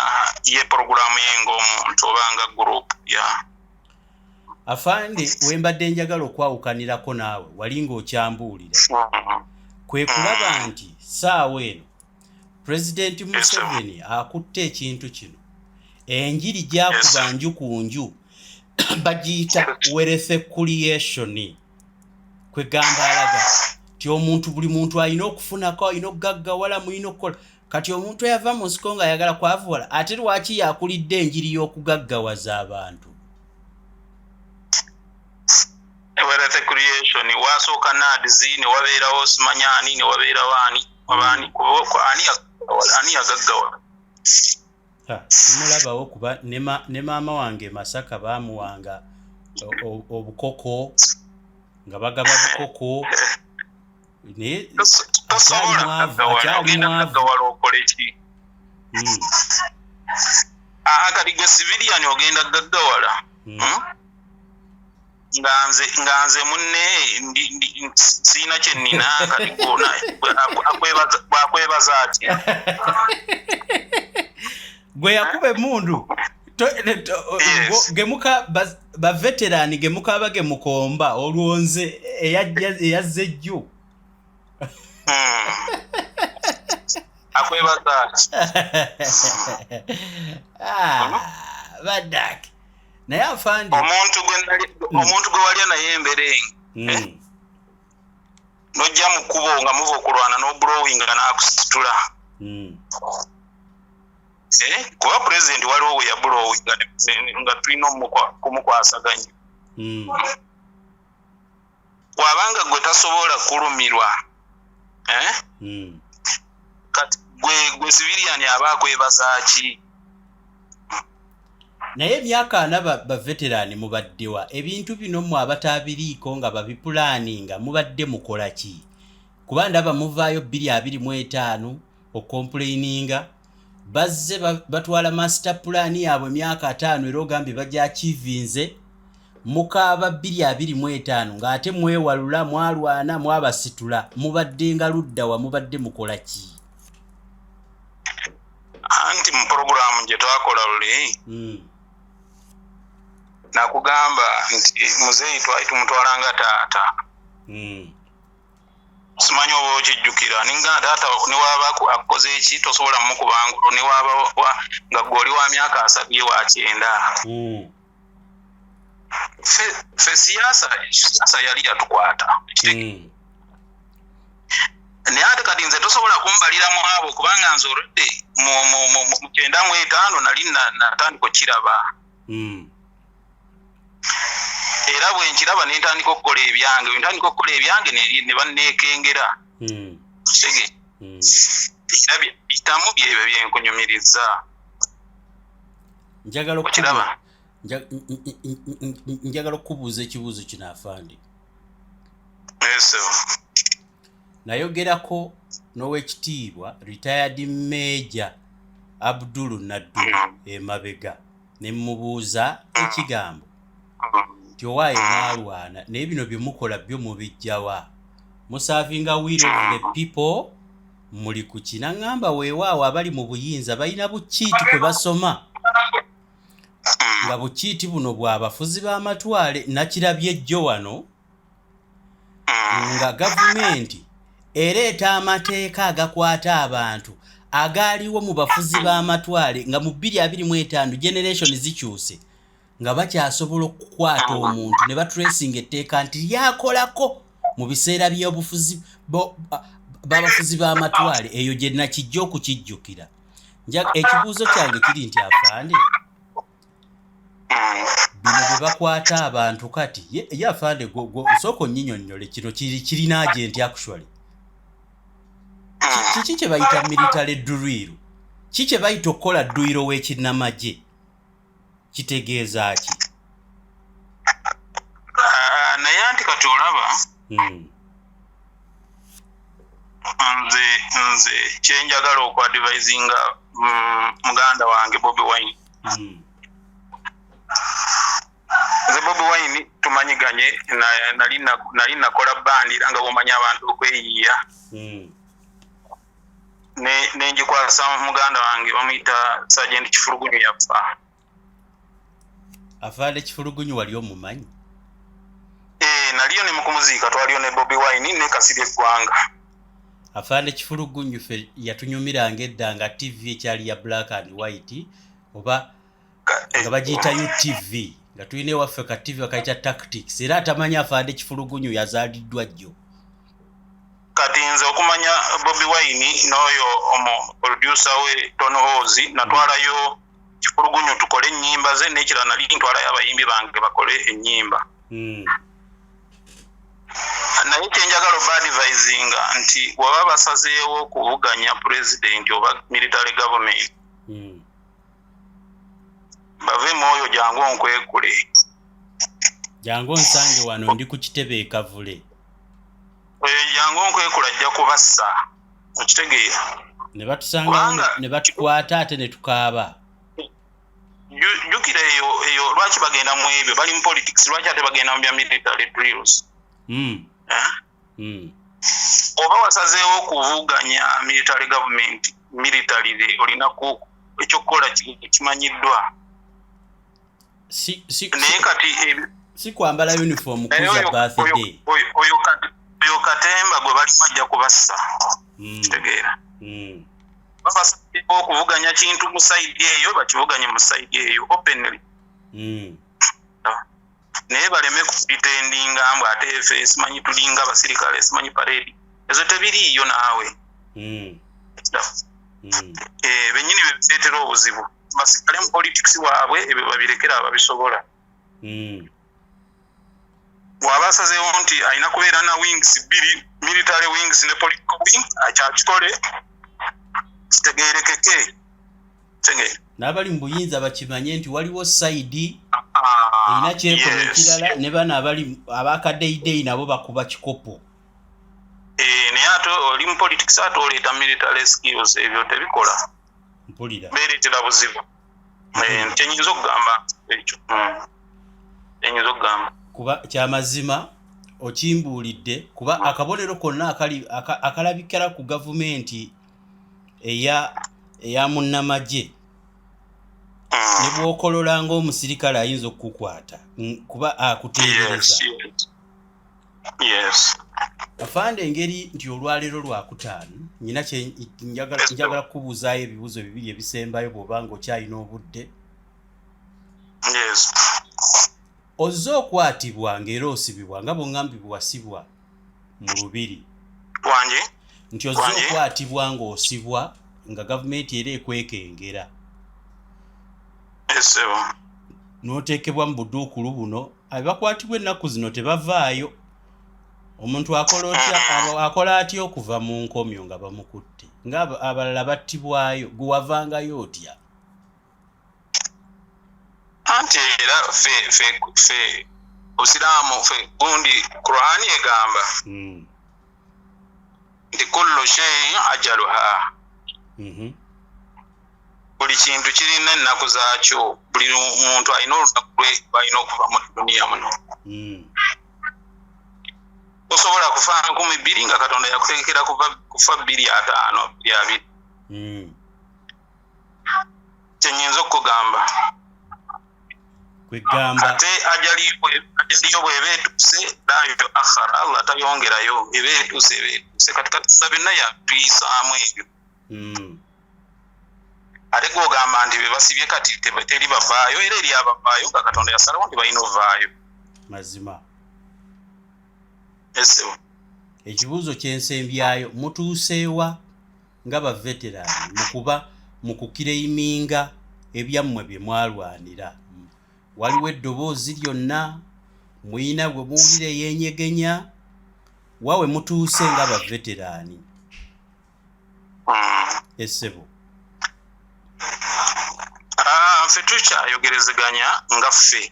[SPEAKER 3] ye porogulaamu ye ng'omuntu oba nga gurupu
[SPEAKER 2] afande wembadde njagala okwawukanirako naawe wali ng'okyambuulira kwe kulaba nti saawa eno pulezidenti Museveni akutte ekintu kino enjiri gyakuba nju ku nju bagiyita wealth creation kwegamba alaga ti omuntu buli muntu alina okufunako alina okugaggawala mulina okukola kati omuntu eyava mu nsiko nga ayagala kwavuwala ate lwaki yakulidde enjiri y'okugaggawaza abantu
[SPEAKER 3] wealth creation wasooka naadizi ne wabeerawo simanyani ne wabeerawo ani yagaggawala
[SPEAKER 2] simulabawo kuba ne maama wange Masaka baamuwanga obukoko nga bagaba bukoko naye akyali mwavu
[SPEAKER 3] kati gwe civilian ogenda gaggawala nganze munne siina kye nnina kati gona bwakwebaza atya
[SPEAKER 2] gwe yakuba emundu gemuka baveterani gemukaba gemukomba olwonze eyazze ejju
[SPEAKER 3] akwebaza
[SPEAKER 2] badaki naye afande
[SPEAKER 3] omuntu gwe walya naye emberenge nojja mu kkubo nga muva okulwana n'oblowinga n'akusitula kuba pulezidenti waliwo we yabulowinga nga tulina kumukwasaganya wabanga gwe tasobola kulumirwa kati gwe civilian aba akwebaza ki
[SPEAKER 2] naye emyaka ana baveterani mubaddewa ebintu bino mwe abatabiriiko nga babipulaaninga mubadde mukola ki kuba ndaba muvaayo 2025 okomplaininga bazze batwala master plan yaabwe emyaka 5 era ogambye bagyakivinze mukaaba 2025 ng'ate mwewalula mwalwana mwabasitula mubadde nga luddawa mubadde mukola ki
[SPEAKER 3] anti mu programu gye twakola luli nakugamba nti muzeeyi twali tumutwalanga taata simanyi oba okijjukira ninga taata niwaaba akoze eki tosobola mukubangulu niwaaba nga gwoli wa myaka 7 wa 9 fe siyaasa yali yatukwata naye ate kati nze tosobola kumbalira mu abo kubanga nze olwedde mu 95 nali natandika okiraba era bwe nkiraba ne ntandika okukola ebyange ne banneekengera tege era bitamu byebyo byenkunyumiriza
[SPEAKER 2] njagala okubuuza ekibuuzo kino afande nayogerako n'owekitiibwa retired Major Abdul Naddulu emabega ne mubuuza ekigambo tiowaayo mwalwana naye bino bye mukola byo mubijjawa musaavinga will of the people muli ku kina ngamba weewaawo abali mu buyinza balina bukiiti kwe basoma nga bukiiti buno bw'abafuzi b'amatwale nakirabye ejjo wano nga gavumenti ereeta amateeka agakwata abantu agaaliwo mu bafuzi b'amatwale nga mu 2025 generation zikyuse nga bakyasobola okukwata omuntu ne batracinga etteeka nti lyakolako mu biseera by'obufuzi b'abafuzi b'amatwale eyo gye nakijja okukijjukira ekibuuzo kyange kiri nti afande bino bwe bakwata abantu kati ye afande nsooka onnyinyonnyole kino kirina agenti actually kiki kye bayita military drill kiki kye bayita okukola dduyiro w'ekinnamagye kitegeeza ki?
[SPEAKER 3] Naye anti kati olaba nze kyenjagala okwadvisinga muganda wange Bobi Wine. Nze Bobi Wine tumanyiganye nali nakola bandi era nga womanya abantu okweyiya nenjikwasa muganda wange bamuyita Sergeant Kifulugunyu yafa.
[SPEAKER 2] Afaale Kifulugunyu wali omumanyi?
[SPEAKER 3] Naliyo ne mukumuziika twaliyo ne Bobi Wine ne Kasirye Gwanga.
[SPEAKER 2] Afaale Kifulugunyu fe yatunyumiranga edda nga TV ekyali ya black and white oba nga bagiyita UTV nga tulina ewaffe ka TV akayita Tactics era atamanya Afaale Kifulugunyu yazaaliddwa jjo.
[SPEAKER 3] Kati nze okumanya Bobi Wine n'oyo producer we Tony Hozi natwalayo Kifulugunyu tukole ennyimba ze n'ekirala nali ntwalayo abayimbi bange bakole ennyimba. Naye kyenjagala obadvisinga nti waba basazeewo okuvuganya president oba military government bave mwoyo jangu onkwekule.
[SPEAKER 2] Jangu onsange wano ndi ku kitebe ekavule.
[SPEAKER 3] Jangu onkwekula ajja kubassa okitegeera.
[SPEAKER 2] Ne batusanga ne batukwata ate ne tukaaba.
[SPEAKER 3] Jukira eyo lwaki bagenda mu ebyo bali mu politics lwaki ate bagenda mu bya military drills. Oba wasazeewo okuvuganya military government military olina ku ekyokukola kimanyiddwa. Naye kati
[SPEAKER 2] si kwambala uniform kuza birthday.
[SPEAKER 3] Oyo katemba gwe bali majja kubassa. Kitegeera. Basazeewo okuvuganya kintu mu side eyo bakivuganye mu side eyo openly. Naye baleme kupitendinga mbu ate efe simanyi tulinga abasirikale simanyi parade ezo tebiriiyo naawe. Benyini bebireetera obuzibu basigale mu politics waabwe ebyo babirekera ababisobola. Bw'aba asazeewo nti alina kubeera na wings bbiri military wings ne political wing akyakikole kitegeerekeke.
[SPEAKER 2] N'abali mu buyinza bakimanye nti waliwo side erina kyekola ekirala ne bano abakaddeyideyi nabo bakuba kikopo.
[SPEAKER 3] Naye ate oli mu politics ate oleeta military skills ebyo tebikola.
[SPEAKER 2] Mpulira.
[SPEAKER 3] Beereetera buzibu. Kyenyinza okugamba ekyo. Kyenyinza okugamba.
[SPEAKER 2] Kuba kyamazima okimbuulidde kuba akabonero konna akalabikira ku gavumenti eya munnamagye ne bw'okolola ng'omusirikale ayinza okukukwata kuba akuteebereza. Afande engeri nti olwaleero lwakutaano nyina njagala kukubuuzaayo ebibuuzo bibiri ebisembayo bw'oba ng'okyalina obudde. Ozze okwatibwa ng'era osibibwa nga bw'oŋŋambye bwe wasibwa mu Lubiri. Nti ozze okwatibwa ng'osibwa nga gavumenti era ekwekengera. N'oteekebwa mu buduukulu buno abakwatibwa ennaku zino tebavaayo. Omuntu akola atya okuva mu nkomyo nga bamukutte nga abalala battibwayo gwe wavangayo otya?
[SPEAKER 3] Anti era fe Obusiraamu fe gundi Qur'ani egamba nti kullu shay'in ajaluha. Buli kintu kirina ennaku zaakyo buli muntu alina olunaku lwe alina okuva mu duniya muno. Osobola kufa 2000 nga Katonda yakutegekera kufa 2:5 2:20. Kyenyinza okugamba
[SPEAKER 2] kwegamba
[SPEAKER 3] ate ajaliyo bw'eba etuuse daayo akhara Allah tayongerayo eba etuuse kati sabina yatuyisaamu ebyo. Ate gw'ogamba nti be basibye kati teri bavaayo era eri abavaayo nga Katonda yasalawo nti balina ovaayo.
[SPEAKER 2] Mazima.
[SPEAKER 3] Ekibuuzo
[SPEAKER 2] kyensembyayo mutuuseewa nga baveterani mu kukireiminga ebyammwe bye mwalwanira. Waliwo eddoboozi lyonna muyina bwe muwulira eyenyegenya wawe mutuuse nga baveterani.
[SPEAKER 3] Ffe ffe tukyayogerezeganya nga ffe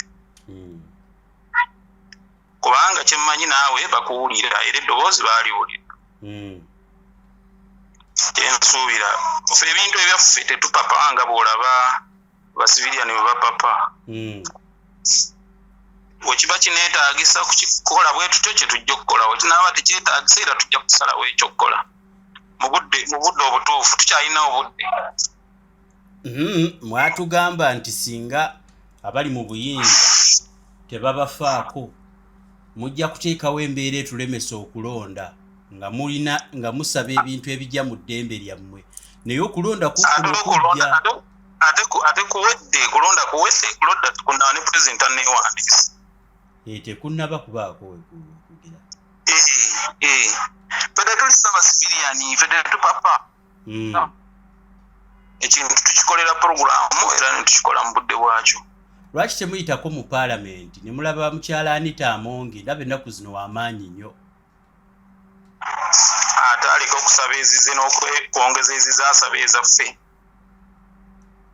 [SPEAKER 3] kubanga kyemmanyi naawe bakuwulira era eddoboozi baaliwulira kyensuubira ffe ebintu ebyaffe tetupapa nga bw'olaba basiviliani bwe bapapa wekiba kineetaagisa kukikola bwe tutyo kye tujja okukola wekinaaba tekyetaagisa era tujja kusalawo ekyokukola mu budde obutuufu tukyalina obudde.
[SPEAKER 2] Mwatugamba nti singa abali mu buyinza tebabafaako mujja kuteekawo embeera etulemesa okulonda nga musaba ebintu ebijja mu ddembe lyammwe naye okulonda kujja
[SPEAKER 3] ate kuwedde kulonda kulonda ne president aneewandiisa
[SPEAKER 2] tekunnaba kubaako wekugira
[SPEAKER 3] fedde tulisaba siviliani fedde tupapa ekintu tukikolera puroguramu era netukikola mu budde bwakyo.
[SPEAKER 2] Lwaki temuyitako mu paalamenti ne mulaba mukyala Anita Amongi ndaba ennaku zino w'amaanyi nnyo
[SPEAKER 3] ate aliko okusaba ezize n'okwongeza ezize asaba ezaffe.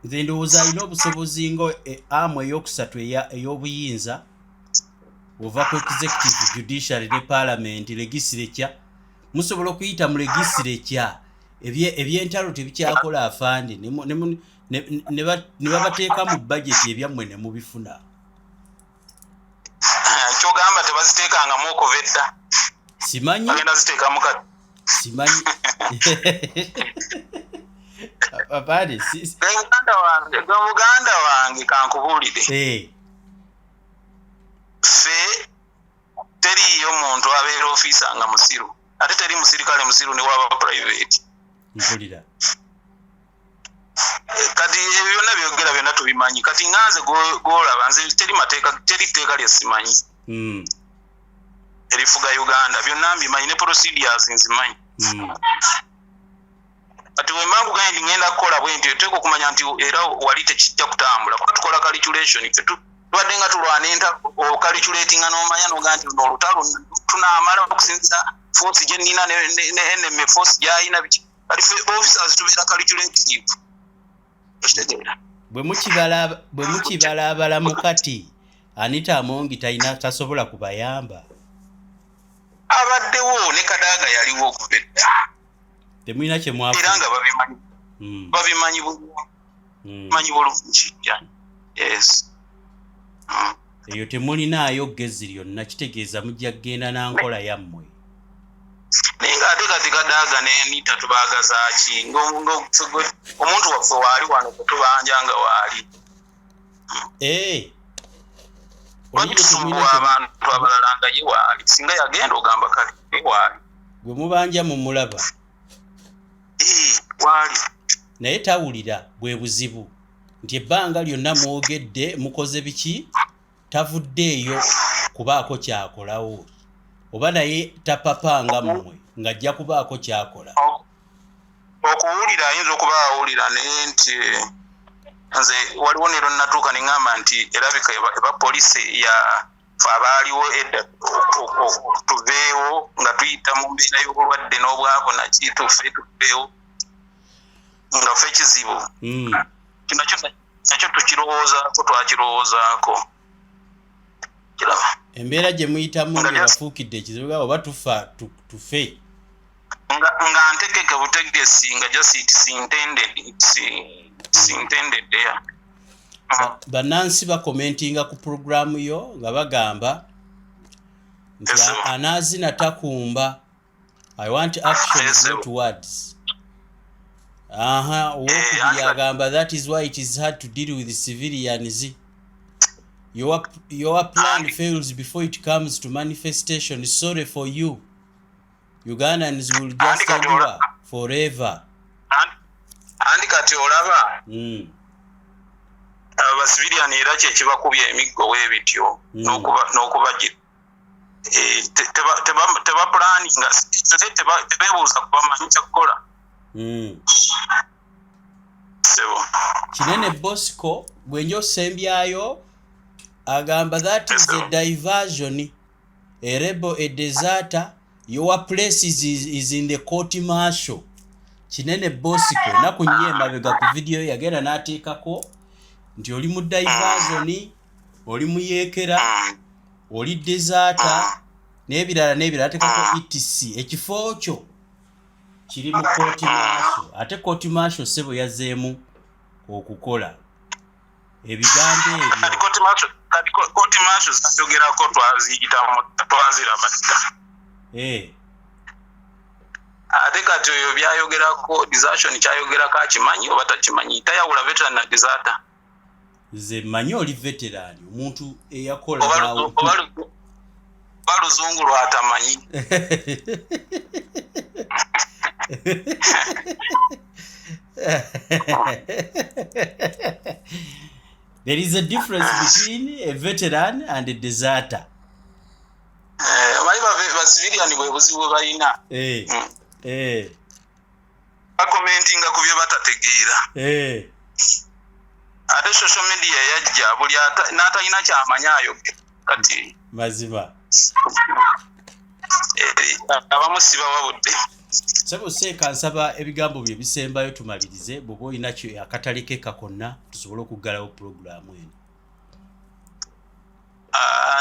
[SPEAKER 2] Nze ndowooza alina obusobozi nga amu ey'okusatu ey'obuyinza ova ku executive judiciary ne paalamenti legislature musobola okuyita mu legislature ebyentalo tebikyakola afande ne babateeka mu bajeti ebyammwe ne mubifuna.
[SPEAKER 3] Kyogamba tebaziteekangamu okuva edda
[SPEAKER 2] simanyi
[SPEAKER 3] bagenda ziteekamu kati
[SPEAKER 2] simanyi apade
[SPEAKER 3] muganda wange kankubuulire ffe teriyo muntu abeera ofiisa nga musiru ate teri musirikale musiru ne waba private
[SPEAKER 2] mpulira
[SPEAKER 3] kati byonna byogera byonna tubimanyi kati nganze golaba nze teri tteeka lyesimanyi erifuga Uganda byonna mbimanyi ne procedures nzimanyi kati wembangu gandi ngenda kukola bwe nti oteeka okumanya nti era wali tekijja kutambula kuba tukola calculation tubadde nga tulwana ocalculatinga n'omanya noga nti luno olutalo tunaamala okusinziza force gye nnina ne enemy force gy'ayina biki kati officers tubeera calculative okitegeera
[SPEAKER 2] bwe mukibala abalamu kati Anita Amongi tasobola kubayamba
[SPEAKER 3] abaddewo ne Kadaga yaliwo okuva edda
[SPEAKER 2] temulina kye mwafu
[SPEAKER 3] era nga babimanyi bulungi yes
[SPEAKER 2] eyo temulinaayo ggezi lyonna kitegeeza mujja kgenda na nkola yammwe
[SPEAKER 3] naye ng'ate kati Kadaga ne Anita tubaagaza ki omuntu waffe waali wano kutubanja nga waali tusumbuwa abantu abalala nga ye waali singa yagenda ogamba kale ye waali
[SPEAKER 2] gwe mubanja mu mulaba
[SPEAKER 3] waali
[SPEAKER 2] naye tawulira bwe buzibu nti ebbanga lyonna mwogedde mukoze biki tavuddeeyo kubaako kyakolawo oba naye tapapanga mmwe ng'ajja kubaako kyakola
[SPEAKER 3] okuwulira ayinza okuba awulira naye nti nze waliwo nero natuuka ne ŋŋamba nti erabika eba polisi ya fe abaaliwo edda tuveewo nga tuyita mu mbeera y'obulwadde n'obwavu naki tuveewo nga ffe kizibu nakyo tukirowoozaako twakirowoozaako kiraba
[SPEAKER 2] embeera gye muyitamu ngebafuukidde ekizibu oba tufe
[SPEAKER 3] nga ntegeke butegesi nga just sintended there.
[SPEAKER 2] Bannansi bakomentinga ku programu yo nga bagamba nti anaazina takumba I want actions not words. Owokubiri agamba that is why it is hard to deal with the civilians. Your plan fails before it comes to manifestation. Sorry for you. Ugandans will just endure forever.
[SPEAKER 3] Andi kati olaba abasiviliani era kyekibakubya emiggo w'ebityo n'okubagira tebapulaninga tebeebuuza kubamanyi kyakukola
[SPEAKER 2] kinene Bosco bwenja osembyayo agamba that is a diversion, a rebel, a deserter. Your place is in the court martial. Kinene Bosco naku nnyo emabega ku video yagenda n'ateekako nti oli mu Diversion, oli mu Yeekera, oli Deserta n'ebirala atekako ETC. Ekifo kyo kiri mu Court Martial. Ate Court Martial ssebo yazzeemu okukola ebigambo ebyo.
[SPEAKER 3] Court Martial zayogerako twaziraba dda. Ate kati oyo byayogerako Desertion kyayogerako akimanyi oba takimanyi, tayawula veteran na deserter.
[SPEAKER 2] Nze mmanyi oli veteran, omuntu eyakola
[SPEAKER 3] oba luzungu lwatamanyi.
[SPEAKER 2] There is a difference between a veteran and a deserter.
[SPEAKER 3] Civilian bwe buzibu balina. Bakomentinga ku bye batategeera. Ate social media yajja buli n'atalina kyamanyayo kati.
[SPEAKER 2] Mazima.
[SPEAKER 3] Abamusiba wabudde.
[SPEAKER 2] Sebo seeka nsaba ebigambo bye bisembayo tumalirize bw'oba olina akatalekeka konna tusobole okuggalawo pulogulaamu eno.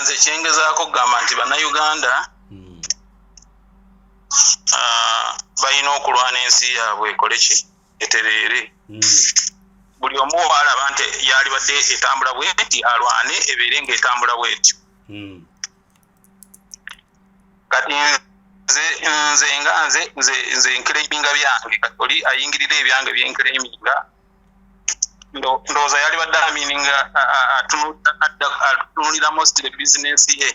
[SPEAKER 3] Nze kyengezaako kugamba nti bannayuganda balina okulwana ensi yaabwe ekole ki etereere. Buli omu alaba nti yalibadde etambula bweti alwane ebeere ng'etambula bwetyo. Kati nze nkeleminga byange kati oli ayingirira ebyange byenkeleminga ndowooza yalibadde amininga atunulira mostly business ye.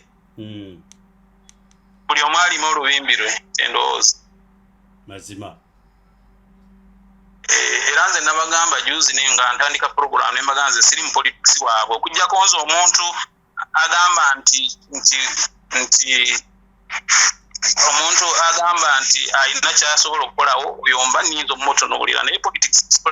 [SPEAKER 3] Buli omu alima olubimbi lwe endowooza.
[SPEAKER 2] Mazima.
[SPEAKER 3] Era nze nabagamba juzi nga ntandika program nembaga nze siri mu politics waabwe okujjako nze omuntu agamba nti omuntu agamba nti alina kyasobola okukolawo oyomba niyinza omutunuulira naye politics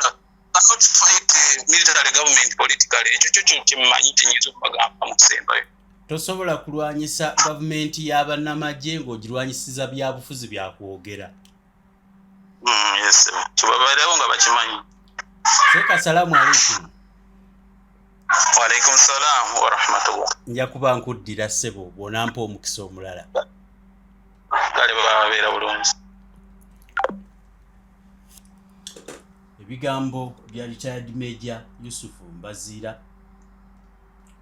[SPEAKER 3] cannot fight military government politically. Ekyo kyo kimmanyi kinyinza okubagamba mu kusembayo.
[SPEAKER 2] Tosobola kulwanyisa gavumenti y'abannamagye ng'ogirwanyisiza byabufuzi byakwogera.
[SPEAKER 3] Yes, kibabaalewo nga bakimanyi.
[SPEAKER 2] Seeka salaamu alaikum.
[SPEAKER 3] Wa alaikum salaam wa rahmatullah.
[SPEAKER 2] Nja kuba nkuddira ssebo bw'onampa omukisa omulala.
[SPEAKER 3] Kale babeera bulungi.
[SPEAKER 2] Ebigambo bya retired Major Yusuf Mbaziira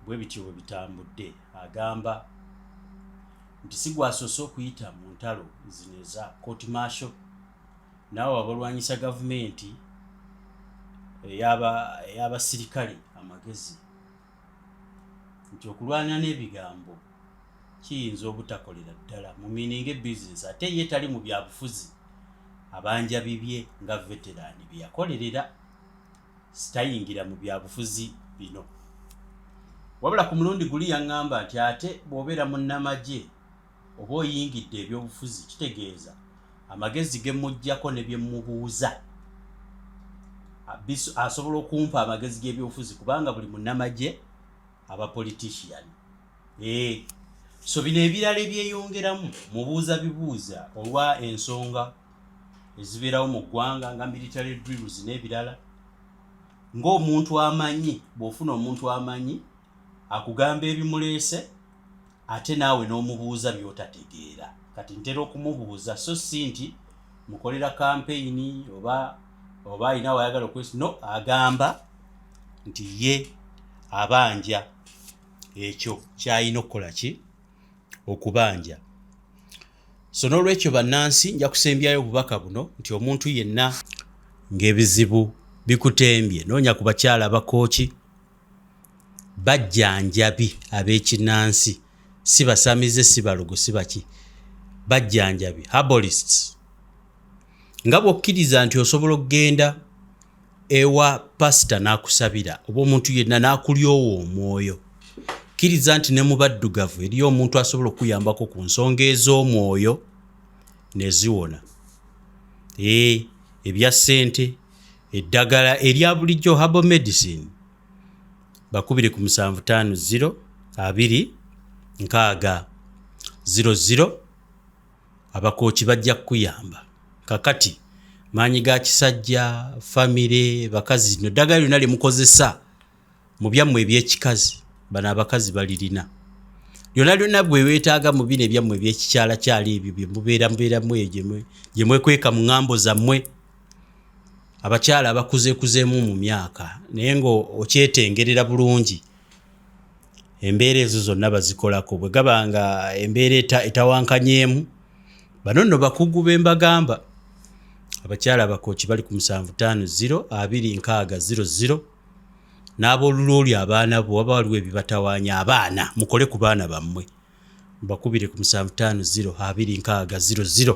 [SPEAKER 2] bwe bityo bwe bitambudde. Agamba nti si gwasoose okuyita mu ntalo zino eza Court Martial naawe abalwanyisa gavumenti ey'abasirikale amagezi nti okulwana n'ebigambo kiyinza obutakolera ddala mu mininga ebizinesi ate ye tali mu byabufuzi abanja bibye nga veterani bye yakolerera sitayingira mu byabufuzi bino. Wabula ku mulundi guli yaŋŋamba nti ate bw'obeera munnamagye oba oyingidde ebyobufuzi kitegeeza amagezi ge mujjako ne bye mubuuza asobola okumpa amagezi g'ebyobufuzi kubanga buli munnamagye aba politician. So bino ebirala ebyeyongeramu mubuuza bibuuza olwa ensonga ezibeerawo mu ggwanga nga military drills n'ebirala ng'omuntu amanyi bw'ofuna omuntu amanyi akugamba ebimuleese ate naawe n'omubuuza by'otategeera. Kati ntera okumubuuza so si nti mukolera campaign oba alina wayagala okwesi no agamba nti ye abanja ekyo kyalina okukola ki okubanja. So n'olwekyo bannansi nja kusembyayo obubaka buno nti omuntu yenna ng'ebizibu bikutembye noonya ku bakyala abakooki bajjanjabi ab'ekinnansi si basamize si balogo si baki bajjanjabi herbalists nga bw'okkiriza nti osobola okugenda ewa pasita n'akusabira oba omuntu yenna n'akulyowa omwoyo kkiriza nti ne mu baddugavu eriyo omuntu asobola okuyambako ku nsonga ez'omwoyo neziwona. Ebya ssente eddagala erya bulijjo herbal medicine bakubire ku 750 2 6 abakooki bajja kukuyamba. Kakati maanyi ga kisajja famire bakazi no ddagala lyonna lye mukozesa mu byammwe ebyekikazi bano abakazi balirina lyonna bwe weetaaga mu bino ebyammwe ebyekikyala kyali ebyo bye mubeeramu gye mwekweka mu ŋŋambo zammwe abakyala abakuzeekuzeemu mu myaka naye ng'okyetengerera bulungi embeera ezo zonna bazikolako bwe gaba nga embeera etawankanyeemu bano nno bakugu be mbagamba abakyala abakooki bali ku 750260 n'abooluloli abaana bo waba waliwo ebibatawaanya abaana mukole ku baana bammwe mbakubire ku 750260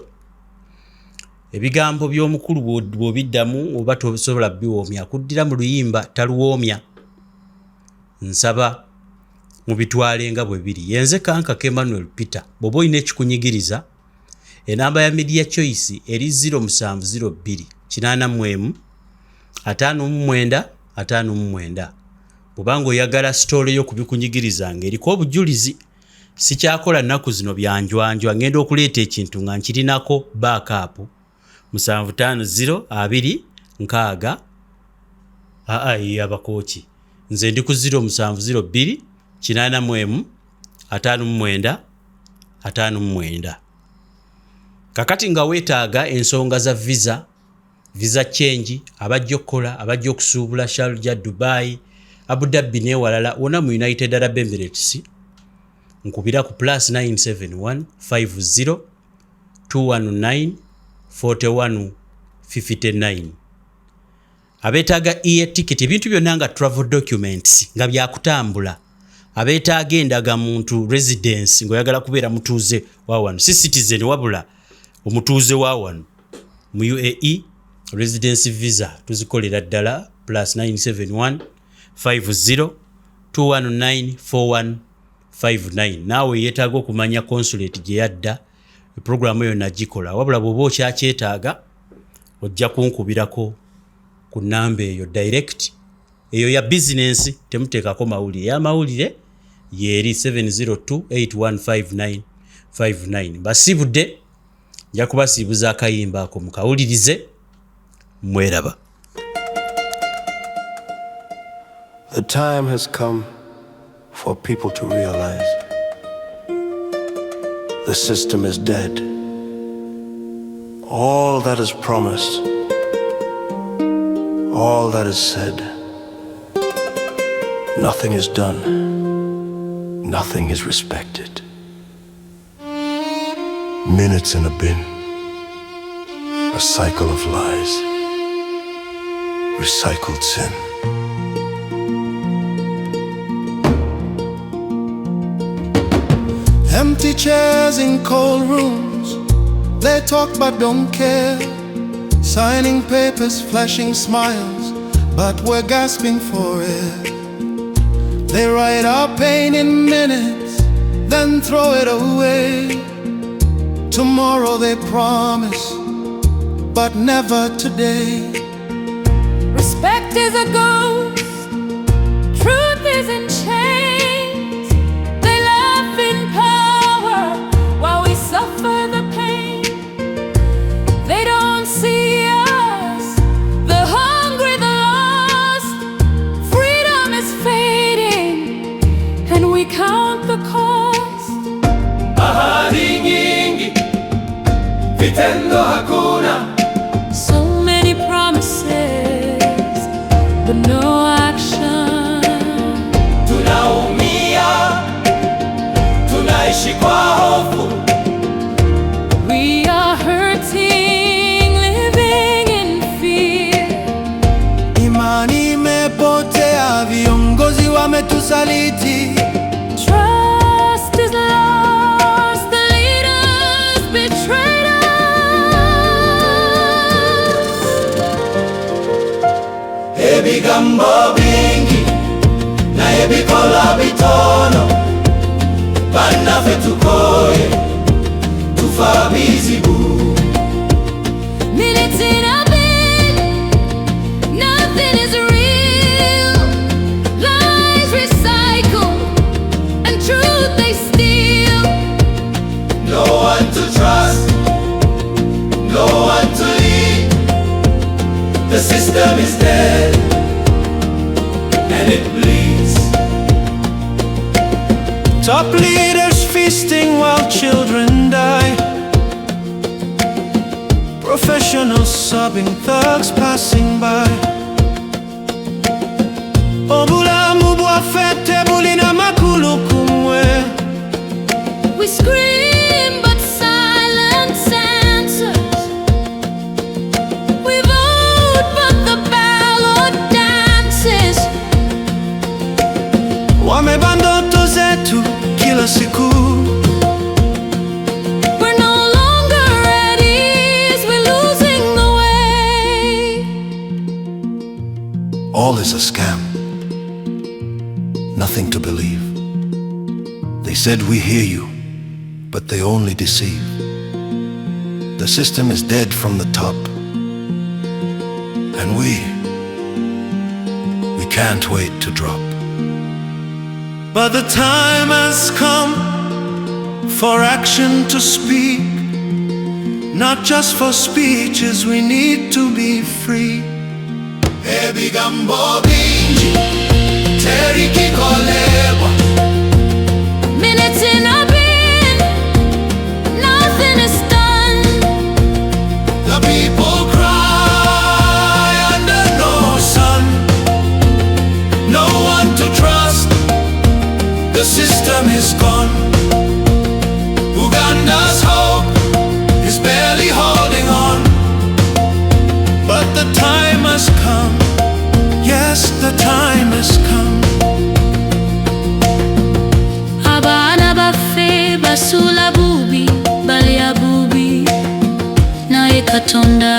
[SPEAKER 2] ebigambo by'omukulu bw'obiddamu oba tosobola biwoomya akuddira mu luyimba taluwoomya nsaba mubitwale nga bwe biri yenze kankaka Emmanuel Peter bw'oba olina ekikunyigiriza enamba ya media choice eri 0702 841 599 bw'obanga oyagala sitole yo kubikunyigirizanga eriko obujulizi sikyakola nnaku zino byanjwanjwa ngenda okuleeta ekintu nga nkirinako backup 750260 abakooki nze ndi ku 0702 841 599 kakati nga weetaaga ensonga za visa change abajja okukola abajja okusuubula Sharjah Dubai Abu Dhabi n'ewalala wonna mu United Arab Emirates nkubira ku +971 50 219 4159 abeetaaga air ticket ebintu byonna nga travel documents nga byakutambula abeetaaga endagamuntu residence ng'oyagala kubeera mutuuze wa wano si citizen wabula omutuuze wa wano mu UAE residence visa tuzikolera ddala +971 50 219 4159 naawe yeetaaga okumanya consulate gye yadda programu eyo nagikola wabula bw'oba okyakyetaaga ojja kunkubirako ku nnamba eyo direct eyo ya business temuteekako mawulire y'amawulire yeeri 702815959 basibudde nja kubasiibuza akayimba ako mukawulirize mweraba.
[SPEAKER 1] The time has come for people to realize the system is dead. All that is promised, all that is said, nothing is done, nothing is respected. Minutes in a bin, a cycle of lies, recycled sin.
[SPEAKER 5] Empty chairs in cold rooms, they talk but don't care. Signing papers, flashing smiles, but we're gasping for air. They write our pain in minutes, then throw it away. Tomorrow they promise, but never today.
[SPEAKER 4] Respect is a ghost, truth is in chains. They laugh in power while we suffer the pain. They don't see us, the hungry, the lost. Freedom is fading, and we count the cost.
[SPEAKER 5] Ahadi nyingi, vitendo hakuna.
[SPEAKER 4] So many promises, but no action.
[SPEAKER 5] Tunaumia, tunaishi kwa hofu.
[SPEAKER 4] We are hurting, living in fear.
[SPEAKER 5] Imani imepotea, viongozi wametusaliti.
[SPEAKER 4] Trust is lost, the leaders betrayed us.
[SPEAKER 5] Ebigambo bingi na ebikola bitono, bannaffe tukoye tufa bizibu.
[SPEAKER 4] Minutes in a bin, nothing is real. Lies recycle, and truth they steal.
[SPEAKER 5] No one to trust, no one to lead. The system is dead, and it bleeds. Top leaders feasting while children die. Professionals sobbing, thugs passing by. Obulamu bwafete bulina makulu kumwe.
[SPEAKER 6] We scream but silence answers. We vote but the ballot dances.
[SPEAKER 5] Wamebanda ndoto zetu kila siku.
[SPEAKER 6] We're no longer at ease, we're losing the way.
[SPEAKER 1] All is a scam. Nothing to believe. They said we hear you, but they only deceive. The system is dead from the top. And we can't wait to drop.
[SPEAKER 5] But the time has come for action to speak. Not just for speeches, we need to be free. Ebigambo bingi, teriki kolebwa.
[SPEAKER 6] Minutes in a bin, nothing is done.
[SPEAKER 5] The people cry under no sun. No one to trust, the system is gone. Uganda's hope is barely holding on. But the time has come, yes, the time has come.
[SPEAKER 6] Abana bafe basula bubi, balia bubi. Naye Katonda